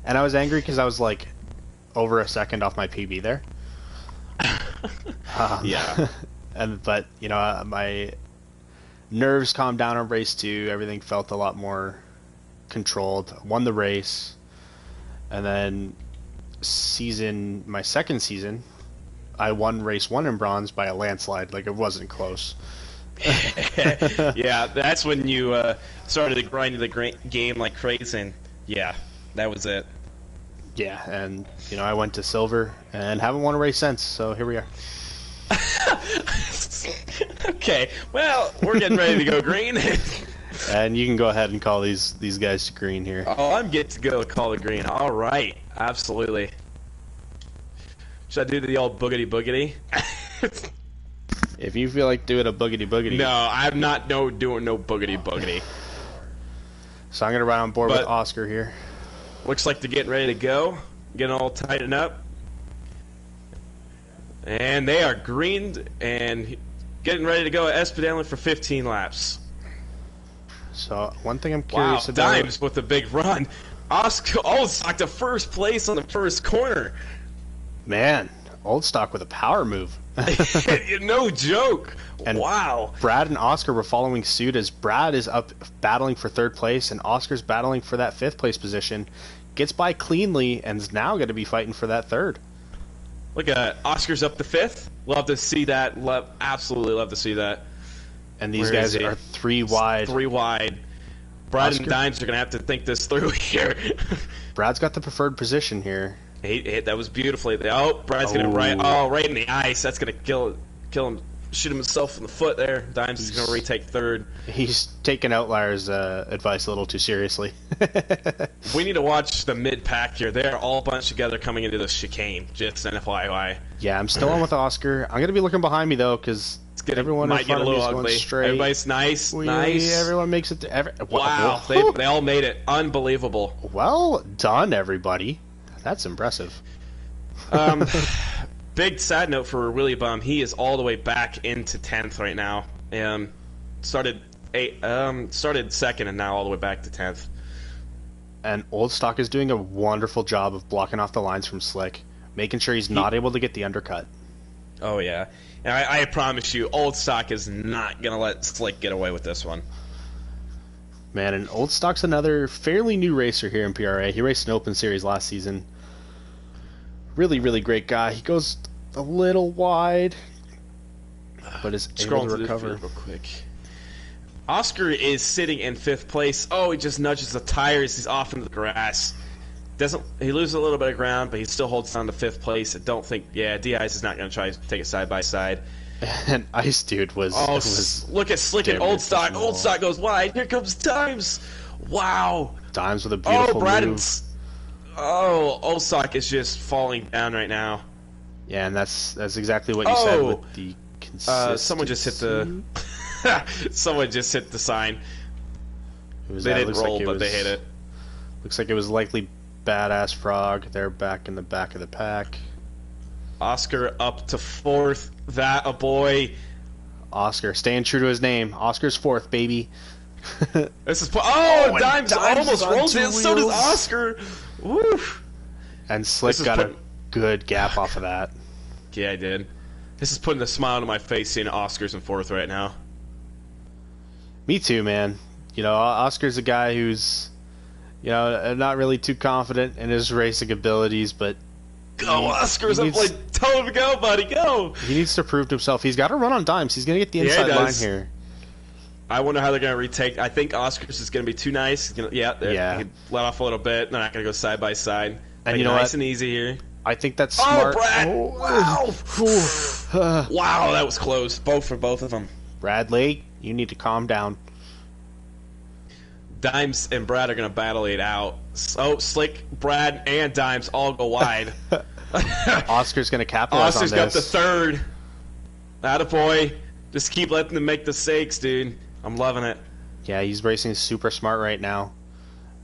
and I was angry because I was like over a second off my PB there. Yeah. But you know, my nerves calmed down on race 2. Everything felt a lot more controlled. Won the race, and then my second season, I won race 1 in bronze by a landslide. Like, it wasn't close. Yeah, that's when you started to grind the game like crazy. And yeah, that was it. Yeah, and you know, I went to silver and haven't won a race since. So here we are. Okay, well, we're getting ready to go green. And you can go ahead and call these guys to green here. Oh, I'm getting to go call the green. All right, absolutely. Should I do the old boogity boogity? If you feel like doing a boogity boogity. No, I'm not doing no boogity boogity. So I'm going to ride on board with Oscar here. Looks like they're getting ready to go. Getting all tightened up. And they are greened and getting ready to go at Espadellen for 15 laps. So one thing I'm curious about. Dimes with a big run. Oscar Oldstock to first place on the first corner. Man, Oldstock with a power move. No joke. And wow. Brad and Oscar were following suit as Brad is up battling for 3rd place and Oscar's battling for that 5th place position. Gets by cleanly and is now going to be fighting for that 3rd. Look at Oscar's up to 5th. Love to see that. Absolutely love to see that. And these guys are 3 wide. 3 wide. Brad and Dimes are going to have to think this through here. Brad's got the preferred position here. He hit that was beautifully. Brad's going to right in the ice. That's going to kill him. Shoot himself in the foot there. Dimes is going to retake 3rd. He's taking Outlier's advice a little too seriously. We need to watch the mid-pack here. They're all bunched together coming into the chicane. Just an FYI. Yeah, I'm still on with Oscar. I'm going to be looking behind me, though, because everyone might in front get a little of me is ugly. going straight. Everybody's nice. Nice. Everyone makes it to wow. They all made it. Unbelievable. Well done, everybody. That's impressive. Big sad note for Willie Bum. He is all the way back into 10th right now. Started 2nd and now all the way back to 10th. And Oldstock is doing a wonderful job of blocking off the lines from Slick, making sure he's not able to get the undercut. Oh yeah, and I promise you, Oldstock is not gonna let Slick get away with this one. Man, and Oldstock's another fairly new racer here in PRA. He raced an Open Series last season. Really, really great guy. He goes a little wide. but is able Scrolling to through the recover. field real quick. Oscar is sitting in 5th place. Oh, he just nudges the tires. He's off into the grass. He loses a little bit of ground, but he still holds on to 5th place. I don't think. Yeah, D-Ice is not going to try to take it side by side. And Ice Dude was. Look at Slick and Old Stock. Old Stock goes wide. Here comes Dimes. Wow. Dimes with a beautiful move. Old Stock is just falling down right now. Yeah, and that's exactly what you said with the consistency. Someone just hit the. Someone just hit the sign. They didn't roll, but they hit it. Looks like it was likely Badass Frog. They're back in the back of the pack. Oscar up to 4th. That a boy. Oscar staying true to his name. Oscar's 4th, baby. This is Dimes almost rolls in. Wheels. So does Oscar. Woof. And Slick got a good gap off of that. Yeah, I did. This is putting a smile on my face seeing Oscar's in 4th right now. Me too, man. You know, Oscar's a guy who's, you know, not really too confident in his racing abilities, but go, Oscar's up. Tell him to go, buddy. Go. He needs to prove to himself. He's got to run on Dimes. He's going to get the inside line here. I wonder how they're going to retake. I think Oscar's is going to be too nice. He's gonna, He can let off a little bit. They're not going to go side by side. And you know nice and easy here. I think that's smart. Brad! Wow! Wow, that was close. Both of them. Bradley, you need to calm down. Dimes and Brad are going to battle it out. Slick, Brad, and Dimes all go wide. Oscar's going to capitalize on this. Oscar's got the 3rd. Attaboy. Just keep letting them make the mistakes, dude. I'm loving it. Yeah, he's racing super smart right now.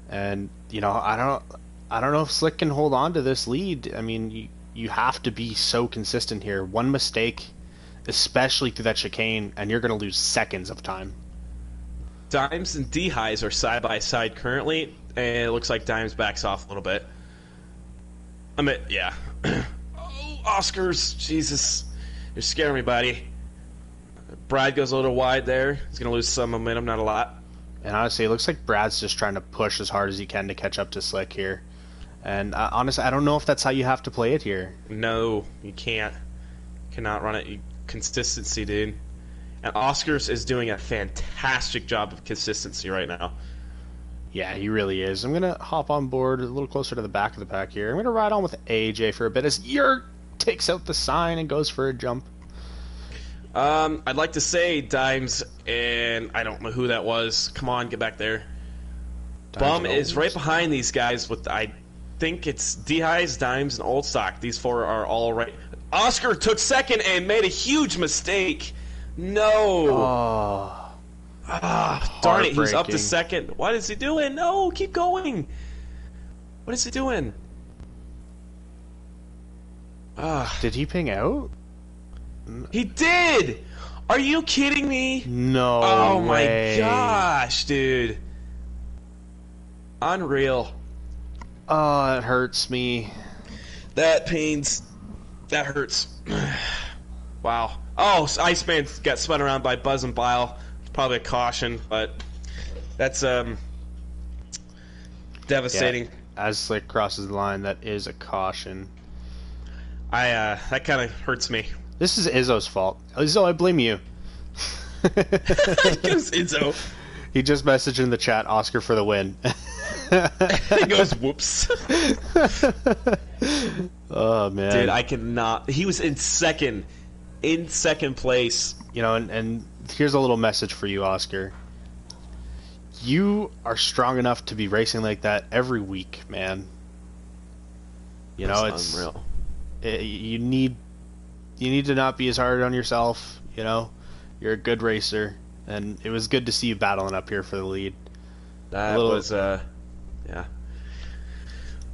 And, you know, I don't know if Slick can hold on to this lead. I mean, you have to be so consistent here. One mistake, especially through that chicane, and you're going to lose seconds of time. Dimes and D-Highs are side by side currently, and it looks like Dimes backs off a little bit. Yeah. Oscars, Jesus, you're scaring me, buddy. Brad goes a little wide there. He's gonna lose some momentum, not a lot. And honestly, it looks like Brad's just trying to push as hard as he can to catch up to Slick here. And honestly, I don't know if that's how you have to play it here. No, you can't. Cannot run it. Consistency, dude. And Oscars is doing a fantastic job of consistency right now. Yeah, he really is. I'm going to hop on board a little closer to the back of the pack here. I'm going to ride on with AJ for a bit as Yurt takes out the sign and goes for a jump. I'd like to say Dimes, and I don't know who that was. Come on, get back there. Bum is right behind these guys with, I think it's D-Highs, Dimes, and Old Stock. These 4 are all right. Oscar took 2nd and made a huge mistake. No. Darn it, he's up to 2nd. What is he doing? No, keep going. What is he doing? Did he ping out? He did! Are you kidding me? No Oh way. my gosh, dude. Unreal. Oh, it hurts me. That pains. That hurts. Wow. Oh, Iceman got spun around by Buzz and Bile. Probably a caution, but that's devastating. Yeah, as Slick crosses the line, that is a caution. That kind of hurts me. This is Izzo's fault. Izzo, I blame you. It goes Izzo. He just messaged in the chat, Oscar for the win. He goes, whoops. Oh, man. Dude, I cannot. He was in second place. You know, and here's a little message for you, Oscar. You are strong enough to be racing like that every week, man. You know, That's unreal. You need to not be as hard on yourself. You know, you're a good racer, and it was good to see you battling up here for the lead. That was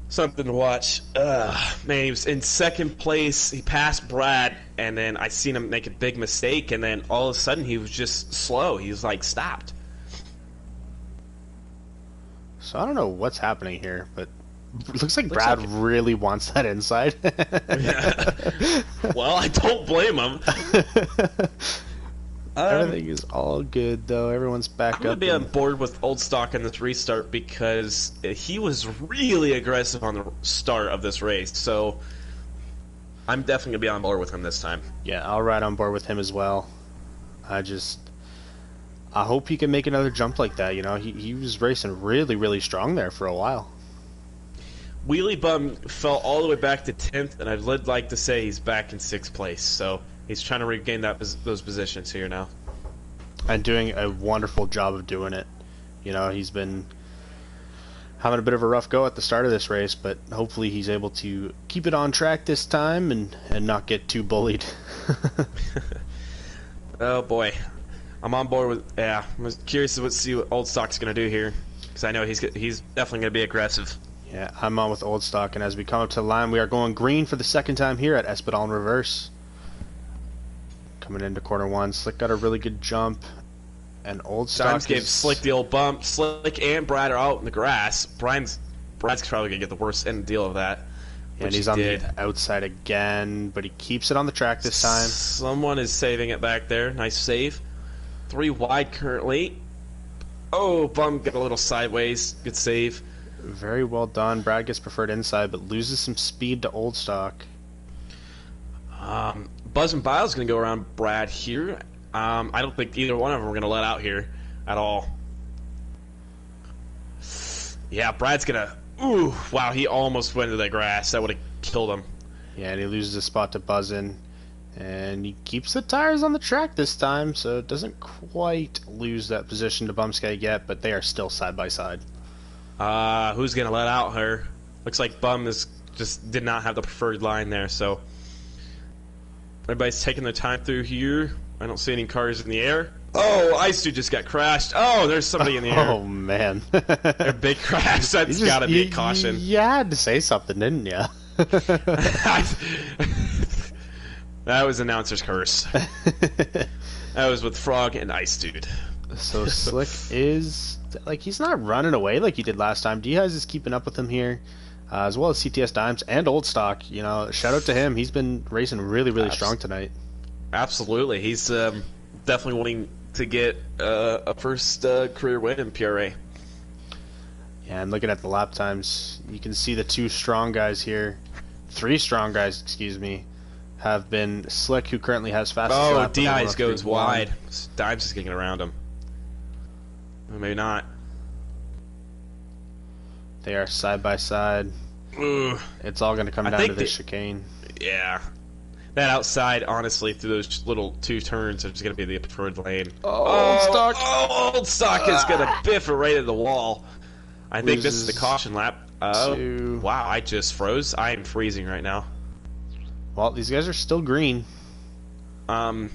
something to watch. Man, he was in second place. He passed Brad, and then I seen him make a big mistake, and then all of a sudden he was just slow. He was like stopped. So I don't know what's happening here, but it looks like Brad really wants that inside. Yeah. Well, I don't blame him. Everything is all good, though. Everyone's back up. I'm going to be on board with Old Stock in this restart because he was really aggressive on the start of this race. So I'm definitely gonna be on board with him this time. Yeah, I'll ride on board with him as well. I hope he can make another jump like that. You know, he was racing really, really strong there for a while. Wheelie Bum fell all the way back to 10th, and I'd like to say he's back in 6th place. So he's trying to regain those positions here now. And doing a wonderful job of doing it. You know, he's been having a bit of a rough go at the start of this race, but hopefully he's able to keep it on track this time and not get too bullied. Oh boy, I'm on board with. Yeah, I'm curious to see what Old Stock's gonna do here, because I know he's definitely gonna be aggressive. Yeah, I'm on with Old Stock, and as we come up to the line, we are going green for the second time here at Espadal in reverse. Coming into corner 1, Slick got a really good jump, and Old Stock Dimes gave Slick the old bump. Slick and Brad are out in the grass. Brad's probably gonna get the worst end deal of that. Yeah, and he's on the outside again, but he keeps it on the track this time. Someone is saving it back there. Nice save. 3 wide currently. Oh, Bum got a little sideways. Good save. Very well done. Brad gets preferred inside, but loses some speed to Old Stock. Buzz and Biles going to go around Brad here. I don't think either one of them are going to let out here at all. Yeah, Brad's going to... Ooh, wow, he almost went into the grass. That would have killed him. Yeah, and he loses a spot to Buzzin'. And he keeps the tires on the track this time, so it doesn't quite lose that position to Bumskeg yet, but they are still side by side. Who's going to let out her? Looks like Bum just did not have the preferred line there, so... Everybody's taking their time through here. I don't see any cars in the air. Oh, Ice Dude just got crashed. Oh, there's somebody in the air. Oh, man. A big crash. That's got to be a caution. You had to say something, didn't you? That was announcer's curse. That was with Frog and Ice Dude. So Slick is... Like, he's not running away like he did last time. D-Highs is keeping up with him here. As well as CTS Dimes and Old Stock. You know, shout out to him. He's been racing really, really strong tonight. Absolutely. He's definitely wanting to get a first career win in PRA. Yeah, and looking at the lap times, you can see the 2 strong guys here. 3 strong guys, excuse me, have been Slick, who currently has fastest lap. Oh, D-Eyes goes wide. Dimes is getting around him. Maybe not. They are side by side. Ooh. It's all going to come down to this chicane. Yeah. That outside, honestly, through those little 2 turns, is going to be the preferred lane. Oh, Old Stock. Oh, Old Stock is going to biff it right at the wall. I think this is the caution lap. Oh, wow, I just froze. I am freezing right now. Well, these guys are still green. I'm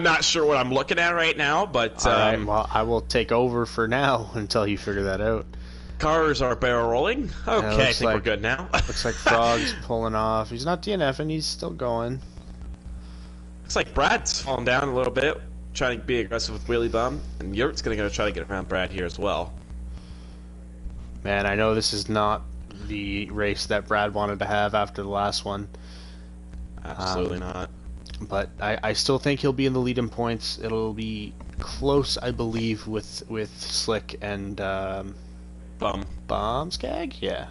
not sure what I'm looking at right now, but... Alright, well, I will take over for now until you figure that out. Cars are barrel rolling. Okay, I think we're good now. Looks like Frog's pulling off. He's not DNFing, he's still going. Looks like Brad's falling down a little bit, trying to be aggressive with Wheelie Bum, and Yurt's going to try to get around Brad here as well. Man, I know this is not the race that Brad wanted to have after the last one. Absolutely not. But I still think he'll be in the lead in points. It'll be close, I believe, with Slick and Bombskag? Yeah.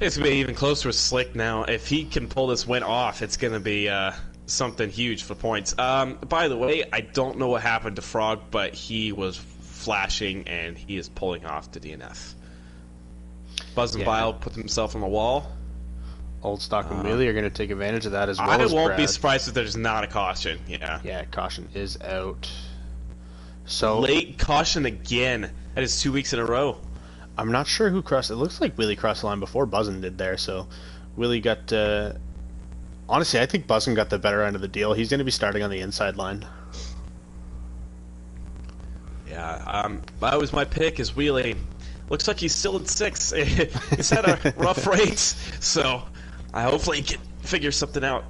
It's going to be even closer with Slick now. If he can pull this win off, it's going to be something huge for points. By the way, I don't know what happened to Frog, but he was flashing and he is pulling off to DNF. Buzz and Bile put himself on the wall. Old Stock and Wheelie are going to take advantage of that as well. I won't be surprised if there's not a caution. Yeah, caution is out. So late caution again. That is 2 weeks in a row. I'm not sure who crossed. It looks like Wheelie crossed the line before Buzzin did there. So Wheelie got. Honestly, I think Buzzin got the better end of the deal. He's going to be starting on the inside line. Yeah, that was my pick. Is Wheelie. Looks like he's still at 6. He's had a rough race, so hopefully he can figure something out.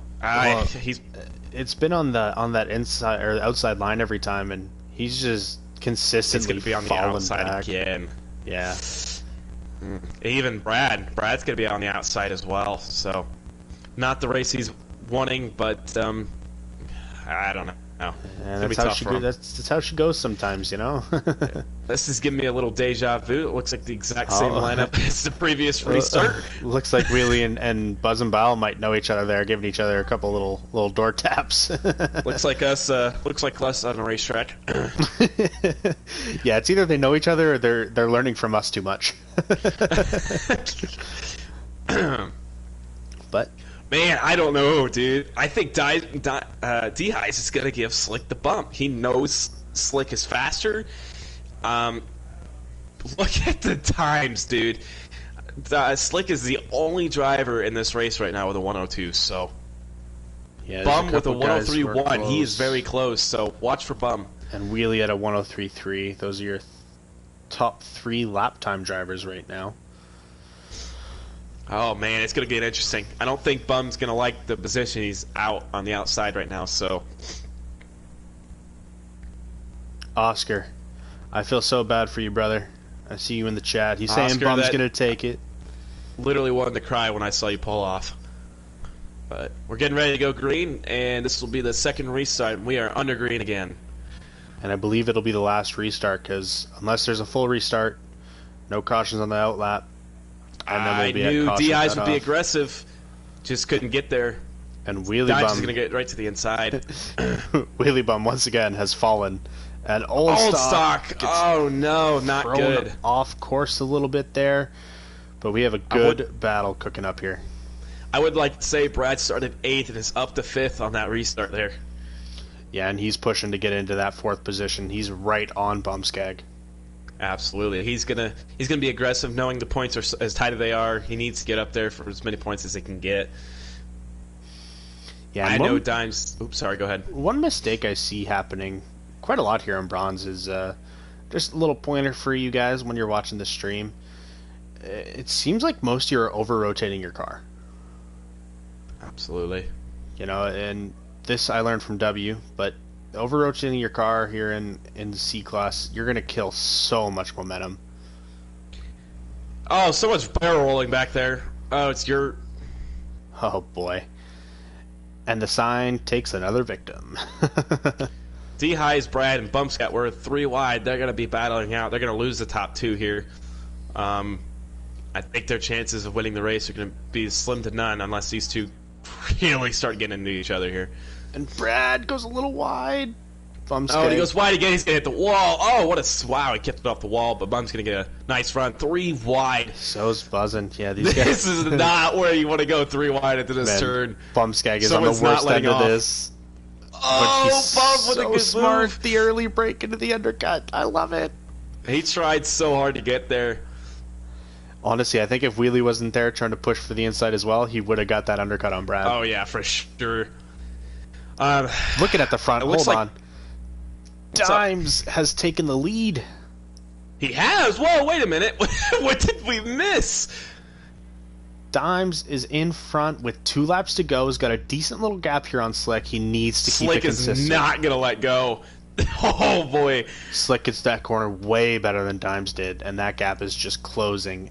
It's been on that inside or outside line every time, and he's just consistently be on the falling outside back again. Yeah. Even Brad's going to be on the outside as well. So, not the race he's wanting, but I don't know. And that's how she goes sometimes, you know. This is giving me a little deja vu. It looks like the exact same lineup as the previous restart. Looks like Wheelie and Buzz and Bile might know each other there, giving each other a couple little door taps. Looks like us. Looks like us on a racetrack. Yeah, it's either they know each other or they're learning from us too much. But man, I don't know, dude. I think D-Highs is gonna give Slick the bump. He knows Slick is faster. Look at the times, dude. Slick is the only driver in this race right now with a 102. So yeah, Bum with a 103.1. He is very close. So watch for Bum. And Wheelie at a 103.3. Those are your top 3 lap time drivers right now. Oh man, it's gonna get interesting. I don't think Bum's gonna like the position he's out on the outside right now. So Oscar, I feel so bad for you, brother. I see you in the chat. He's saying Oscar, Bum's gonna take it. Literally wanted to cry when I saw you pull off. But we're getting ready to go green, and this will be the second restart. We are under green again. And I believe it'll be the last restart, because unless there's a full restart, no cautions on the outlap. And then we'll be I knew at caution DIs would be cutoff. aggressive, just couldn't get there. And Wheelie Dimes Bum, is going to get right to the inside. Wheelie Bum once again has fallen. And Old stock. gets Oh no, not thrown good. off course a little bit there. But we have a good battle cooking up here. I would like to say Brad started 8th and is up to 5th on that restart there. Yeah, and he's pushing to get into that 4th position. He's right on Bumskag. Absolutely, he's gonna be aggressive, knowing the points are as tight as they are. He needs to get up there for as many points as he can get. Yeah, I know Dimes. Oops, sorry. Go ahead. One mistake I see happening quite a lot here in Bronze is just a little pointer for you guys when you're watching the stream. It seems like most of you are over-rotating your car. Absolutely. You know, and this I learned from W, but over-rotating your car here in the C class, you're going to kill so much momentum. Oh, so much barrel rolling back there. Oh, it's your... Oh, boy. And the sign takes another victim. D-Highs, Brad, and Bumscat were 3 wide. They're going to be battling out. They're going to lose the top 2 here. I think their chances of winning the race are going to be slim to none unless these two really start getting into each other here. And Brad goes a little wide. Bumskag. Oh, he goes wide again. He's going to hit the wall. Oh, what a... Wow, he kept it off the wall, but Bum's going to get a nice run. 3 wide. So's buzzing. Yeah, these guys. This is not where you want to go 3 wide into this Man, turn. Bumskag is Someone's on the not worst letting end off. of this. Oh, Bum with a so good smart. move. The early break into the undercut. I love it. He tried so hard to get there. Honestly, I think if Wheelie wasn't there trying to push for the inside as well, he would have got that undercut on Brad. Oh, yeah, for sure. Looking at the front, it looks hold like- on. Dimes has taken the lead. He has? Whoa, wait a minute. What did we miss? Dimes is in front with 2 laps to go. He's got a decent little gap here on Slick. He needs to keep it Slick consistent. is not going to let go. Oh, boy. Slick gets that corner way better than Dimes did, and that gap is just closing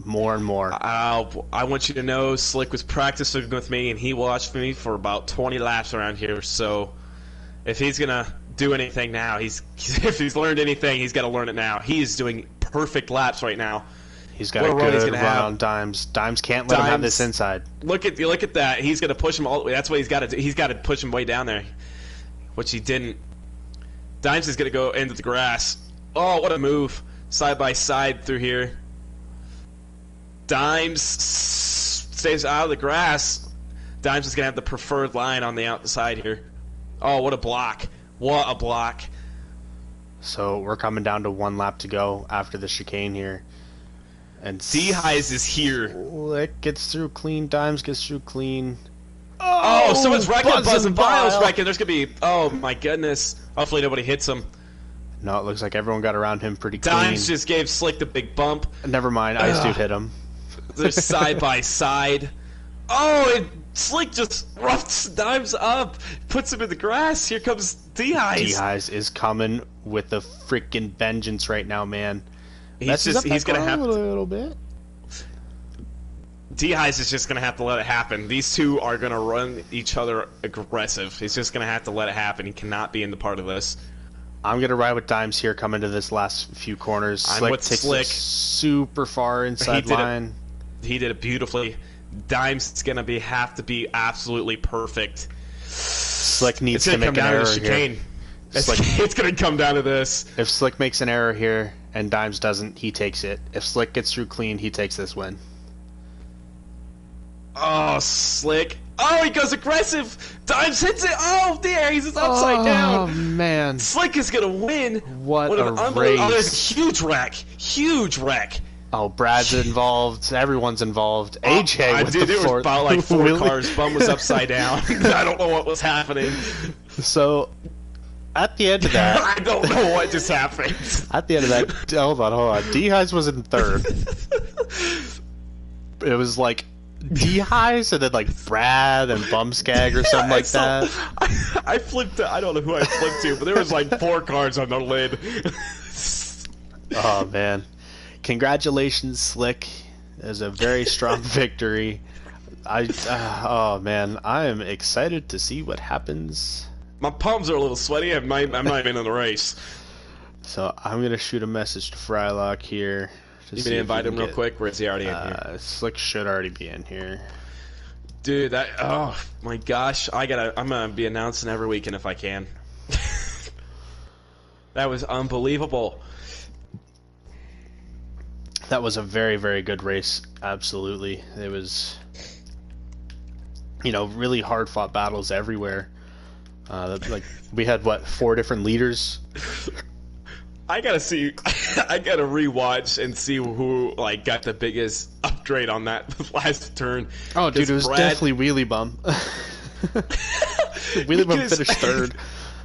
more and more. I want you to know Slick was practicing with me, and he watched me for about 20 laps around here, so if he's going to do anything now, if he's learned anything, he's got to learn it now. He is doing perfect laps right now. He's got What a a run he's good gonna run have. on Dimes. Dimes can't let him have Dimes- this inside. Look at that. He's going to push him all the way. That's what he's got to do. He's got to push him way down there, which he didn't. Dimes is going to go into the grass. Oh, what a move. Side by side through here. Dimes stays out of the grass. Dimes is going to have the preferred line on the outside here. Oh, what a block. What a block. So we're coming down to 1 lap to go after the chicane here. And D-Highs is here. Slick gets through clean. Dimes gets through clean. Oh, someone's wrecking. Buzz and Biles Bile. wrecking. There's going to be... Oh, my goodness. Hopefully nobody hits him. No, it looks like everyone got around him pretty clean. Dimes just gave Slick the big bump. Never mind, Ice Dude hit him. They're side by side. Oh, and Slick just roughs Dimes up. Puts him in the grass. Here comes D-Highs. D-Highs is coming with a freaking vengeance right now, man. He's going to have a little bit. D-Highs is just going to have to let it happen. These two are going to run each other aggressive. He's just going to have to let it happen. He cannot be in the part of this. I'm gonna ride with Dimes here. Coming to this last few corners. I'm Slick with takes Slick. it super far inside line. He did it beautifully. Dimes is gonna have to be absolutely perfect. Slick needs It's to gonna make come an down error to chicane. here. It's gonna come down to this. If Slick makes an error here and Dimes doesn't, he takes it. If Slick gets through clean, he takes this win. Oh, Slick. Oh, he goes aggressive. Dimes hits it. Oh, there, he's upside down. Oh man, Slick is gonna win. what an a unbelievable- race! Oh, there's a huge wreck. Huge wreck. Oh, Brad's involved. Everyone's involved. AJ with dude, the there was fourth. about like 4 Really? cars. Bum was upside down. I don't know what was happening. So, at the end of that, I don't know what just happened. at the end of that, hold on. D-Highs was in third. It was like D-Highs and then like Brad and Bumskag or something like that. I flipped. I don't know who I flipped to, but there was like 4 cars on the lid. Oh man, congratulations, Slick. It was a very strong victory. Oh man, I am excited to see what happens. My palms are a little sweaty. I'm not even in the race. So I'm gonna shoot a message to Frylock here. You can invite him real quick, or is he already in here? Slick should already be in here. Dude, oh my gosh, I'm gonna be announcing every weekend if I can. That was unbelievable. That was a very, very good race. Absolutely, it was. Really hard fought battles everywhere. Like we had 4 different leaders. I gotta rewatch and see who got the biggest upgrade on that last turn. Oh, dude, it was definitely Wheelie Bum. Wheelie Bum finished third.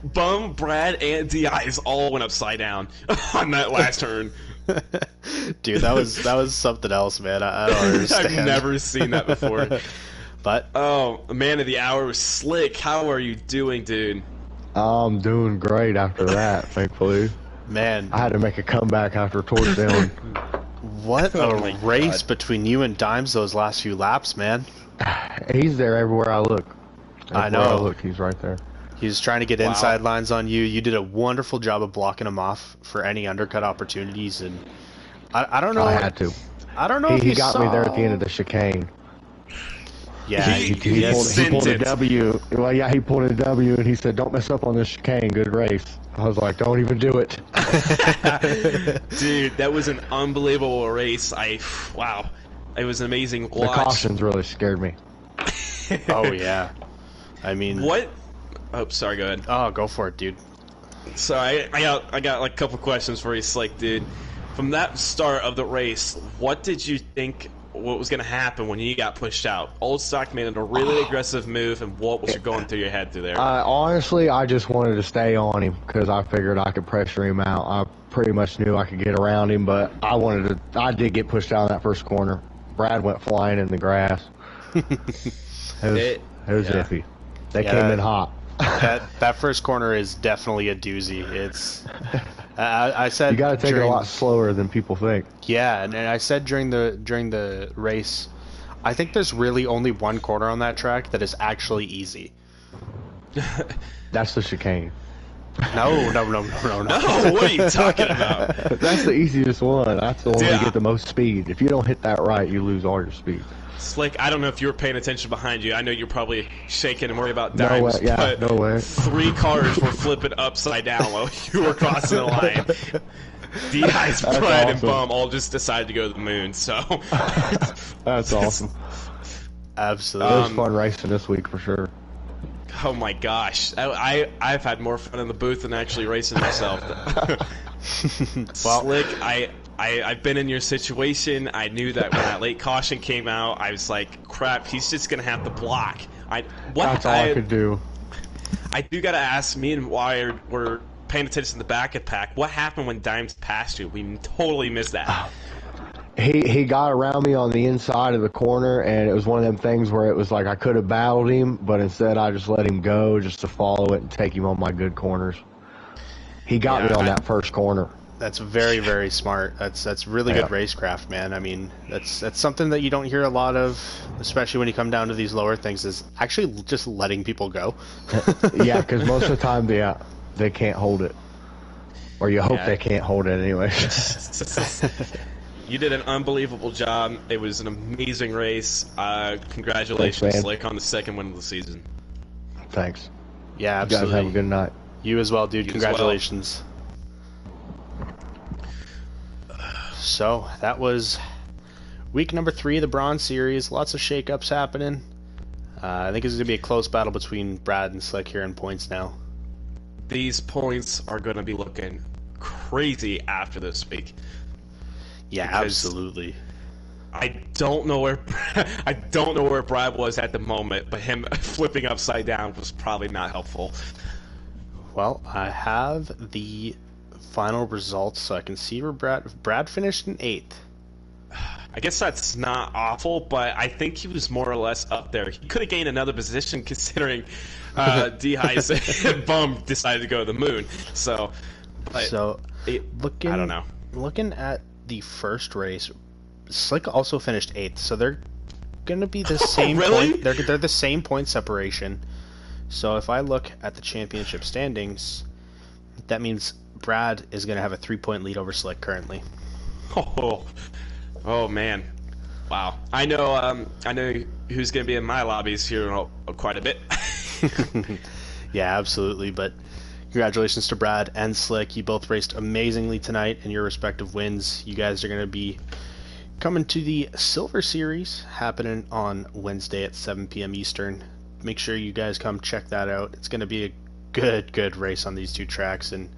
Bum, Brad, and Di all went upside down on that last turn. Dude, that was something else, man. I don't understand. I've never seen that before. But man of the hour was Slick. How are you doing, dude? I'm doing great after that, thankfully. Man, I had to make a comeback after torch down. What a race between you and Dimes those last few laps, man. He's there everywhere I look. I know. Everywhere I look, he's right there. He's trying to get inside lines on you. You did a wonderful job of blocking him off for any undercut opportunities, and I don't know. I had to. I don't know if He got me there at the end of the chicane. Yeah, He pulled a W. Well, yeah, he pulled a W, and he said, "Don't mess up on this chicane. Good race." I was like, "Don't even do it." Dude, that was an unbelievable race. Wow, it was an amazing watch. The cautions really scared me. Oh yeah, I mean, what? Oh, sorry. Go ahead. Oh, go for it, dude. So I got like a couple questions for you, Slick, dude. From that start of the race, what did you think? What was going to happen when you got pushed out? Old Stock made a really aggressive move, and what was going through your head through there? Honestly, I just wanted to stay on him because I figured I could pressure him out. I pretty much knew I could get around him, but I did get pushed out in that first corner. Brad went flying in the grass. It was iffy. They came in hot. That first corner is definitely a doozy. It's I said you got to take it a lot slower than people think. Yeah, and I said during the race, I think there's really only one corner on that track that is actually easy. That's the chicane. No. No, what are you talking about? That's the easiest one. That's the one to get the most speed. If you don't hit that right, you lose all your speed. Slick, I don't know if you were paying attention behind you. I know you're probably shaking and worried about Dimes, but no way. 3 cars were flipping upside down while you were crossing the line. D-Ice, Brad, and Bum all just decided to go to the moon, so... That's awesome. Absolutely. It was fun racing this week for sure. Oh my gosh. I've had more fun in the booth than actually racing myself. Slick, I've been in your situation. I knew that when that late caution came out, I was like, crap, he's just going to have to block. That's all I could do. I do got to ask, me and Wired were paying attention to the back of the pack. What happened when Dimes passed you? We totally missed that. He got around me on the inside of the corner, and it was one of them things where it was like I could have battled him, but instead I just let him go just to follow it and take him on my good corners. He got me on that first corner. That's very, very smart. That's really good racecraft, man. I mean, that's something that you don't hear a lot of, especially when you come down to these lower things, is actually just letting people go. Yeah, because most of the time they can't hold it. Or you hope Yeah. they can't hold it anyway. You did an unbelievable job. It was an amazing race. Congratulations, Thanks, man. Slick, on the second win of the season. Thanks. Yeah, You absolutely. guys have a good night. You as well, dude. You as well. Congratulations. So that was week number 3 of the Bronze Series. Lots of shakeups happening. I think it's going to be a close battle between Brad and Slick here in points now. These points are going to be looking crazy after this week. Yeah, Because- absolutely. I don't know where Brad was at the moment, but him flipping upside down was probably not helpful. Well, I have the final results so I can see where Brad finished in 8th. I guess that's not awful, but I think he was more or less up there. He could have gained another position considering D-High's bum decided to go to the moon. So, but So, looking, I don't know. Looking at the first race, Slick also finished 8th, so they're going to be the same really? point. They're the same point separation. So if I look at the championship standings, that means Brad is going to have a 3-point lead over Slick currently. Oh man, wow! I know who's going to be in my lobbies here in quite a bit. Yeah, absolutely. But congratulations to Brad and Slick. You both raced amazingly tonight in your respective wins. You guys are going to be coming to the Silver Series happening on Wednesday at 7 p.m. Eastern. Make sure you guys come check that out. It's going to be a good race on these two tracks. And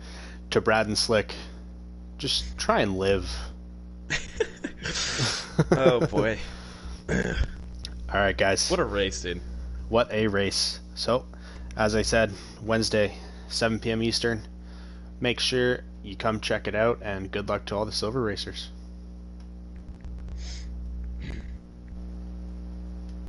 to Brad and Slick, just try and live. Oh boy, All right, guys. What a race, dude! What a race. So, as I said, Wednesday, 7 p.m. Eastern. Make sure you come check it out, and good luck to all the Silver Racers.